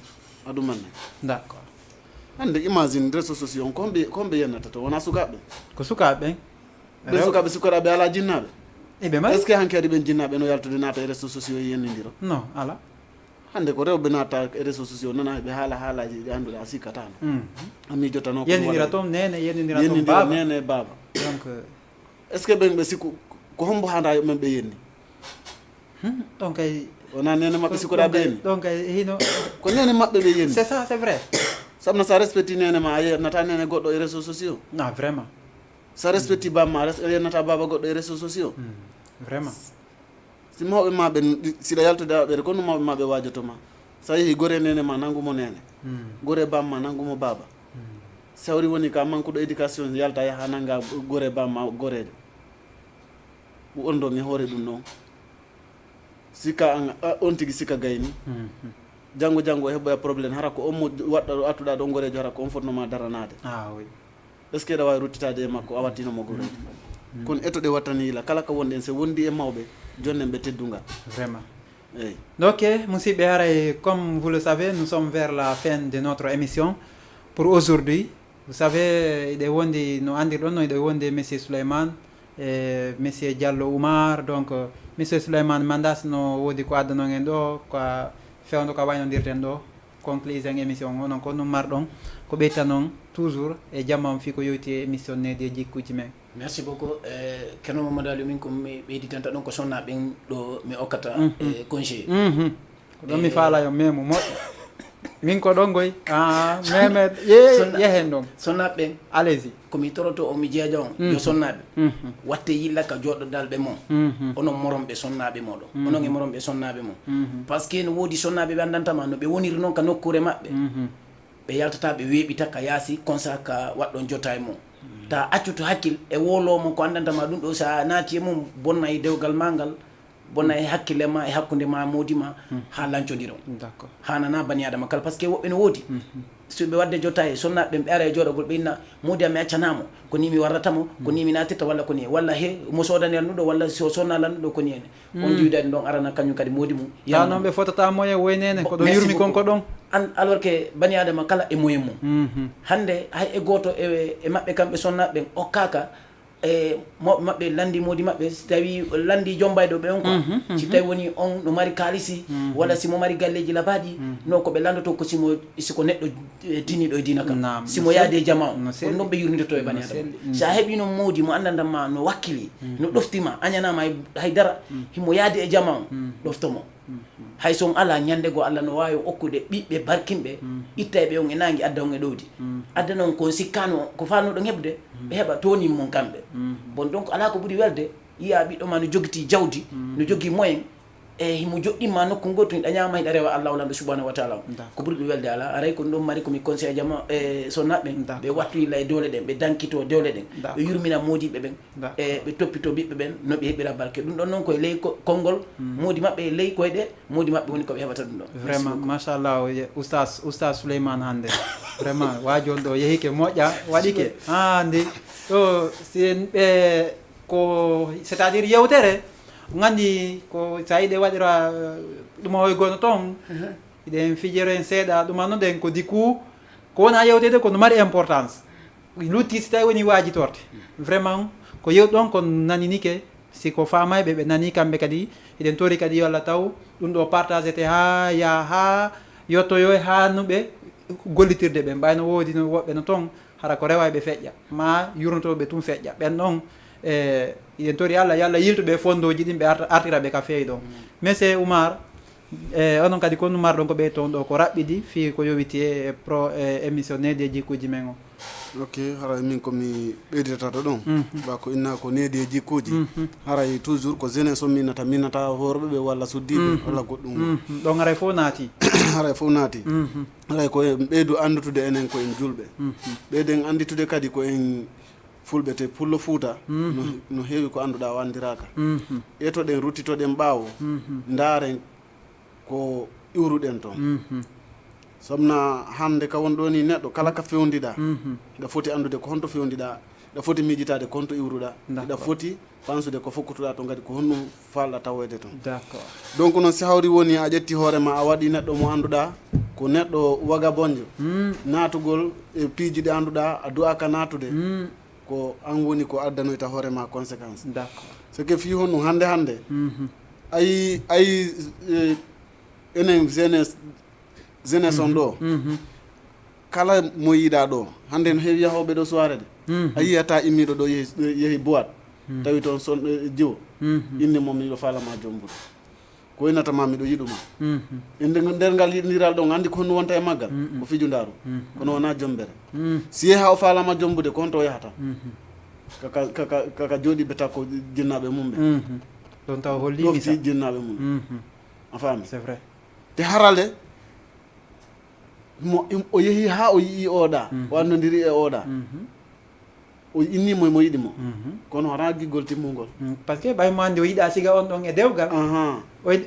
aɗum manne d' accord hande imagine réseaux sociaux on komɓe yennata to wona sukaɓe ko sukaɓe ɓe sukaɓe sukaɗaɓe ala jinnaɓe eɓe ma est ce que hanki adi ɓen jinnaɓe no yaltude naata e réseaux sociaux yennidiro non ala hande ko rewɓe naata e réseaux sociaux nana ɓe haalaji ɗi anduɗe a sikkatano a miijotano yennidira toon nene yennidira toon yennidira baba nene baba donc est ce que ɓen ɓe sikku ko hombo handa men ɓe yenni donc ay wona nene maɓɓe sikkuɗaɓe yenni donc ay hino ko nene maɓɓe ɓe yenni c'est ça c'est vrai sabno sa respecti nene ma a yennata nene goɗɗo e réseaux sociaux non vraiment sa respecti bamma a yennata baba goɗɗo e réseaux sociaux vraiment si mawɓe ma ɓe siɗa yaltude aɓere ko no mawɓe ma ɓe wajotoma sa yeehi gore nene ma nanngumo nene gore bamma nanngumo baba sawri woni ka manqueɗo éducation yalta yaha nannga gore bamma gorejo on ɗo mi hoore ɗum noon sikka on tigui sikka gayni janggo janggo o heɓoya probléme hara ko on mo waɗɗa ɗo attuɗa ɗo gorejo hara ko on fotnoma daranade oui est ce que ɗa wawi ruttitade e makko a wattinomo gorejo kono etoɗe wattani yila kala ko wonɗen so wondi e mawɓe jonnen ɓe teddungal vraiment eyyi donc musidɓe haray comme vous le savez nous sommes vers la fin de notre émission pour aujourd'hui vous savez iɗe wondi no andirɗon no iɗe wondi monsieur Souleymane e monsieur Diallo Oumar donc monsieur Souleymane mandas no woodi ko addanon en ɗo ko fewdo ko waynodirten ɗo conclusion émission o noon ko ɗum marɗon ko ɓeyta noon toujours e jammam fi ko yowti e émission nedi e jikkuji men merci beaucoup Ceerno Mamadou Aliou min komi ɓeyditanta ɗon ko sonna ɓen ɗo mi okkata e congé ko ɗon mi faala yo memo moƴƴo min ko ɗon goy meme yehen ɗon sonnaɓe ɓen allez-y komi toroto omi jeeja on yo sonnaɓe watte yilla ka joɗɗodalɓe mon onon moromɓe sonnaɓe moɗon onon e moromɓe sonnaɓe mon par ce que no woodi sonnaɓe ɓe andantama no ɓe woniri noon ka nokkure maɓɓe ɓe yaltata ɓe weeɓita ka yaasi comme ça ka waɗɗon jotta e mum ta accuto hakkil e wolomo ko andantama ɗum ɗo sa naati e mum bonna e dewgal ma ngal bonna e hakkille ma e hakkude ma moodi ma ha lancodiron d'accord hanana bani adama kala par ce que woɓɓe no woodi so ɓe wadde jotta e sonnaɓe ɓe ara e jooɗogol ɓe inna moodi am mi accanamo ko ni mi warratamo ko ni mi natirta walla ko ni walla he mo sodani lanɗuɗo walla so sonna lanɗuɗo ko ni ene on jiwdade ɗon arana kañum kadi moodi mum ya noon ɓe fotata moyen woynene ko ɗo yurmi konko ɗon alors que bani adama kala e moyen mum hande hay e goto e maɓɓe kamɓe sonnaɓe ɓen okkaka e mawɓe maɓɓe landi moodi maɓɓe si tawi landi jombayɗo ɓe on quoi si tawi woni on no mari kaalisi walla simo mari galleji labaɗi non ko ɓe landoto ko siko neɗɗo tiniɗo e dina kam simo yaade jama on ko noon ɓe yurmidoto e bani adama sa heeɓi noon moodi mo andandanma no wakkili no ɗoftima añanama haydara himo yaade e jama on ɗoftomo hay son ala ñande goo Allah no wawi okkude ɓiɓɓe barkinɓe itta e ɓe on e nangue adda on e ɗowdi adda noon kon sikkano ko falnoɗon heɓde ɓe heɓa tonin mum kamɓe bon donc ala ko ɓuuri welde yiya ɓiɗɗo ma no joguiti jawdi no jogui moyen e himo joɗɗinma nokku goto hiɗa ñama hiɗa rewa Allah walanɗo subhanahu wa taala ko ɓuuri ɓe welde ala aray ko ɗum mari komi conseil jama e sonnaɓe ɓe wattu yilla e dewle ɗen ɓe dankito dewle ɗen ɓe yurmina moodiɓe ɓen e ɓe toppito ɓiɓɓe ɓen no ɓe heɓira barke ɗum ɗon noon koye ley konngol moodi maɓɓe e ley koye ɗe moodi maɓɓe woni koɓe heɓata ɗum ɗon vraiment machallah oustas Souleymane hande vraiment wajol ɗo yehike moƴƴa waɗike hande ɗo sin ɓe ko c'est à dire yewtere gandi ko sa yiɗe waɗira ɗum hoy gono toon iɗen fijero en seeɗa ɗum annoɗen ko diku ko wona yewtede kono mari importance lutti si tawi woni wajitorte vraiment ko yewɗon ko naninike siko famayɓe ɓe nani kamɓe kadi iɗen tori kadi yo Allah taw ɗum ɗo partagé te ha ya ha yettoyo e hannuɓe gollitirde ɓe mbayno woodi no woɓɓe no toon hara ko rewa ɓe feƴƴa ma yurnotoɓe tum feƴƴa ɓen ɗon e iɗen tori Allah yo Allah yiltuɓe fondoji ɗin ɓe artiraɓe ka feewi ɗon monsieur Oumar onon kadi ko numar ɗon ko ɓey toon ɗo ko raɓɓiɗi fi ko yowiti e pro émission nedi e jikkuji men o ok haray min komi ɓeyditata ɗon ba ko inna ko needi e jikkuji haray toujours ko jeunesse o minata hoorɓe ɓe walla suddiɓe walla goɗɗum ɗon haray fof naati haray fof naati haray ko ɓeydu andutude enen ko en julɓe ɓeyden anditude kadi ko en fulɓe te pullo Fuuta no heewi ko annduɗaa wanndiraka etoɗen ruttitoɗen ɓaawo ndaaren ko iwruɗen toon somna hannde ka won ɗo ni neɗɗo kala ka fewndiɗaa ɗa foti anndude ko honto fewndiɗaa ɗa foti miijitaade ko honto iwruɗaa ɗa foti fansude ko fokkutuɗaa to ngadi ko honɗum falɗa tawoyde toon donc noon si hawri woni a ƴetti hoore ma a waɗi neɗɗo mo annduɗaa ko neɗɗo waga bonjo naatugol e piiji ɗi annduɗaa a du'aka naatude ko an woni ko addanoyta hoore ma conséquence ce que fi honɗum hannde ayi enen jeunesse on ɗo kala mo yiiɗa ɗo hannde no heewi yahooɓe ɗo soirée de a yiyata immiɗo ɗo yehi boîte tawi toon son jiwo inde mom miɗo falama jombude ko waynatama miɗo yiɗuma inde nder ngal yiɗodiral ɗon anndi ko honno wonta e maggal ko fiju ndaru kono wona jombere si yeeha o falama jombude ko honto o yahata kaka jooɗiɓe takko jinnaɓe mum ɓe ɗon taw hollimi ɗofti jinnaɓe mum a faami c'est vrai te harale o yeehi ha o yii oɗa o andodiri e oɗa o innimo mo yiɗimo kono hara giggol timmugol par ce que ɓay mo andi o yiɗa siga on ɗon e dewgal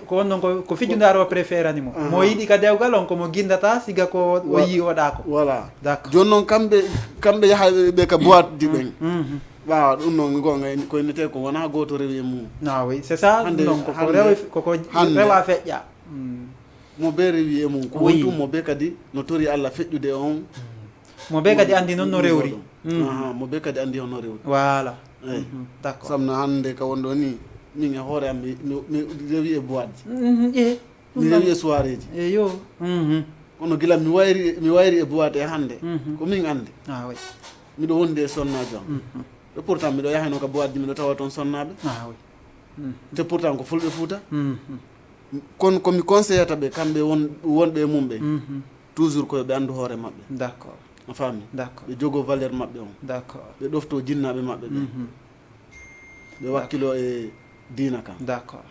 ko on ɗon ko fijudaro o préférani mo mo yiɗi ka dewgal on komo guindata siga ko o yii oɗa ko voilà d'accord joni noon kamɓe yahaɓe ka boîte ji ɓen ɓawa ɗum noon gonga ko innete ko wona goto rewi e mum oui c'est ça ɗum koko rewa feƴƴa mo be rewi e mum ko wontum mo be kadi no tori Allah feƴƴude on mo be kadi andi noon no rewri mo be kadi andi hono rewri voilà eyyi d'accord samno hannde ka wonɗo ni min e hoore am mi rewi e boîte ji mi rewi e soirée ji eyo kono gila mi wayri e boîte e hannde ko min andi oui miɗo wondi e sonnajo am te pourtant miɗo yahano ka boîte ji miɗo tawa toon sonnaɓe oui te pourtant ko fulɓe Fuuta kono komi conseillata ɓe kamɓe wonɓe e mum ɓe toujours koyo ɓe anndu hoore maɓɓe d'accord a faami d'accord ɓe jogo valeur maɓɓe on d'accord ɓe ɗofto jinnaɓe maɓɓe ɓe ɓe wakkilo e diina kam d'accord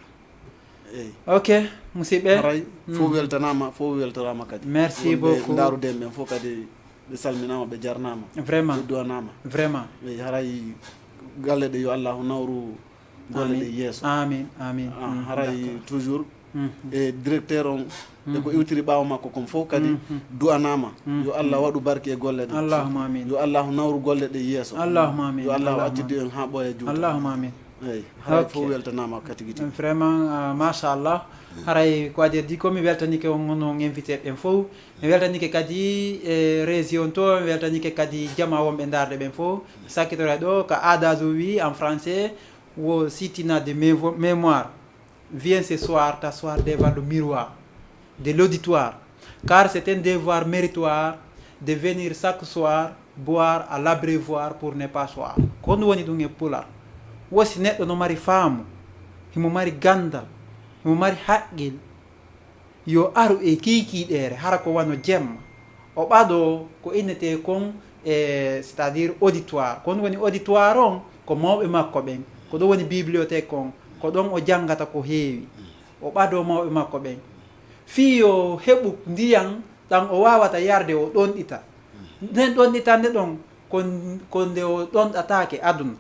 eyyi ok musidɓe haray fof weltanama fof weltorama kadi merci beaucoup daruden ɓen fof kadi ɓe salminama ɓe jarnama vraiment ɓe duwanama vraiment eyyi haray galle ɗe yo allahu nawru golle ɗe yeeso amin amin haray toujours e directeur on eko iwtiri ɓaawo makko kon fof kadi du'anama yo Allah waɗu barke e golle ɗe allahuma amin yo allahu nawru golle ɗe yeeso allahuma amin yo allahu accidi en ha ɓooya juuɗe allahuma amin eyyi haray fof weltanama katigi tigi vraiment machallah haray ko adi di ko mi weltanike on invité ɓen fof mi weltanike kadi e région to mi weltanike kadi jama wonɓe darde ɓen fof sakkitora ɗo ko Adajo wi en français wo sitina de mémoire viens ce soir t'asseoir devant le miroir de l'auditoire, car c'est un devoir méritoire de venir chaque soir boire à l'abreuvoir pour ne pas soir. Kono woni ɗum e pular wosi neɗɗo no mari faamu himo mari gandal himo mari haqqil yo aru e kiikiɗere hara ko wano jemma o ɓaɗo ko innete kon c'est à dire auditoire kono woni auditoire on ko mawɓe makko ɓen ko ɗo woni bibliothèque on ko ɗon o janggata ko heewi o ɓaɗo mawɓe makko ɓen fiyo heɓu ndiyan ɗan o wawata yarde o ɗonɗita nden ɗonɗitande ɗon ko nde o ɗonɗatake aduna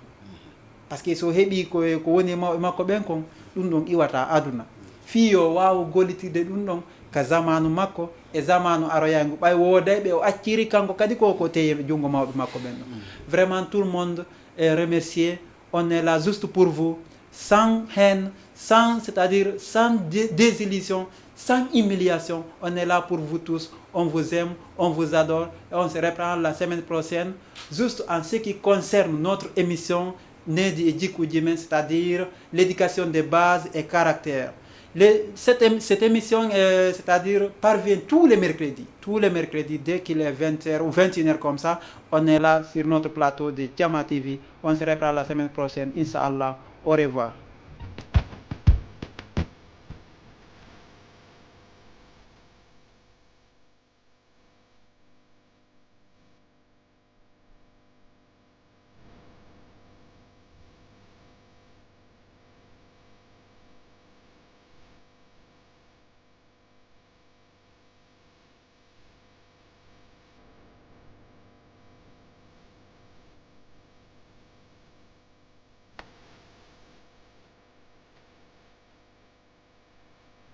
par ce que so heeɓi ko woni mawɓe makko ɓen kon ɗum ɗon iwata aduna fiyo wawa gollitirde ɗum ɗon ka zamanu makko e zamanu aroyangu ɓay wodayɓe o acciri kanko kadi ko teye junngo mawɓe makko ɓen ɗon vraiment tout le monde est remercié on est là juste pour vous sans haine sans c'est-à-dire sans désillusion sans humiliation on est là pour vous tous on vous aime on vous adore et on se reprend la semaine prochaine juste en ce qui concerne notre émission Nedi et Djikou Djimen, c'est-à-dire l'éducation de base et caractère. Cette émission, c'est-à-dire, parvient tous les mercredis, dès qu'il est 20h ou 21h comme ça, on est là sur notre plateau de Jama TV. On se reprend la semaine prochaine, Inch'Allah. Au revoir.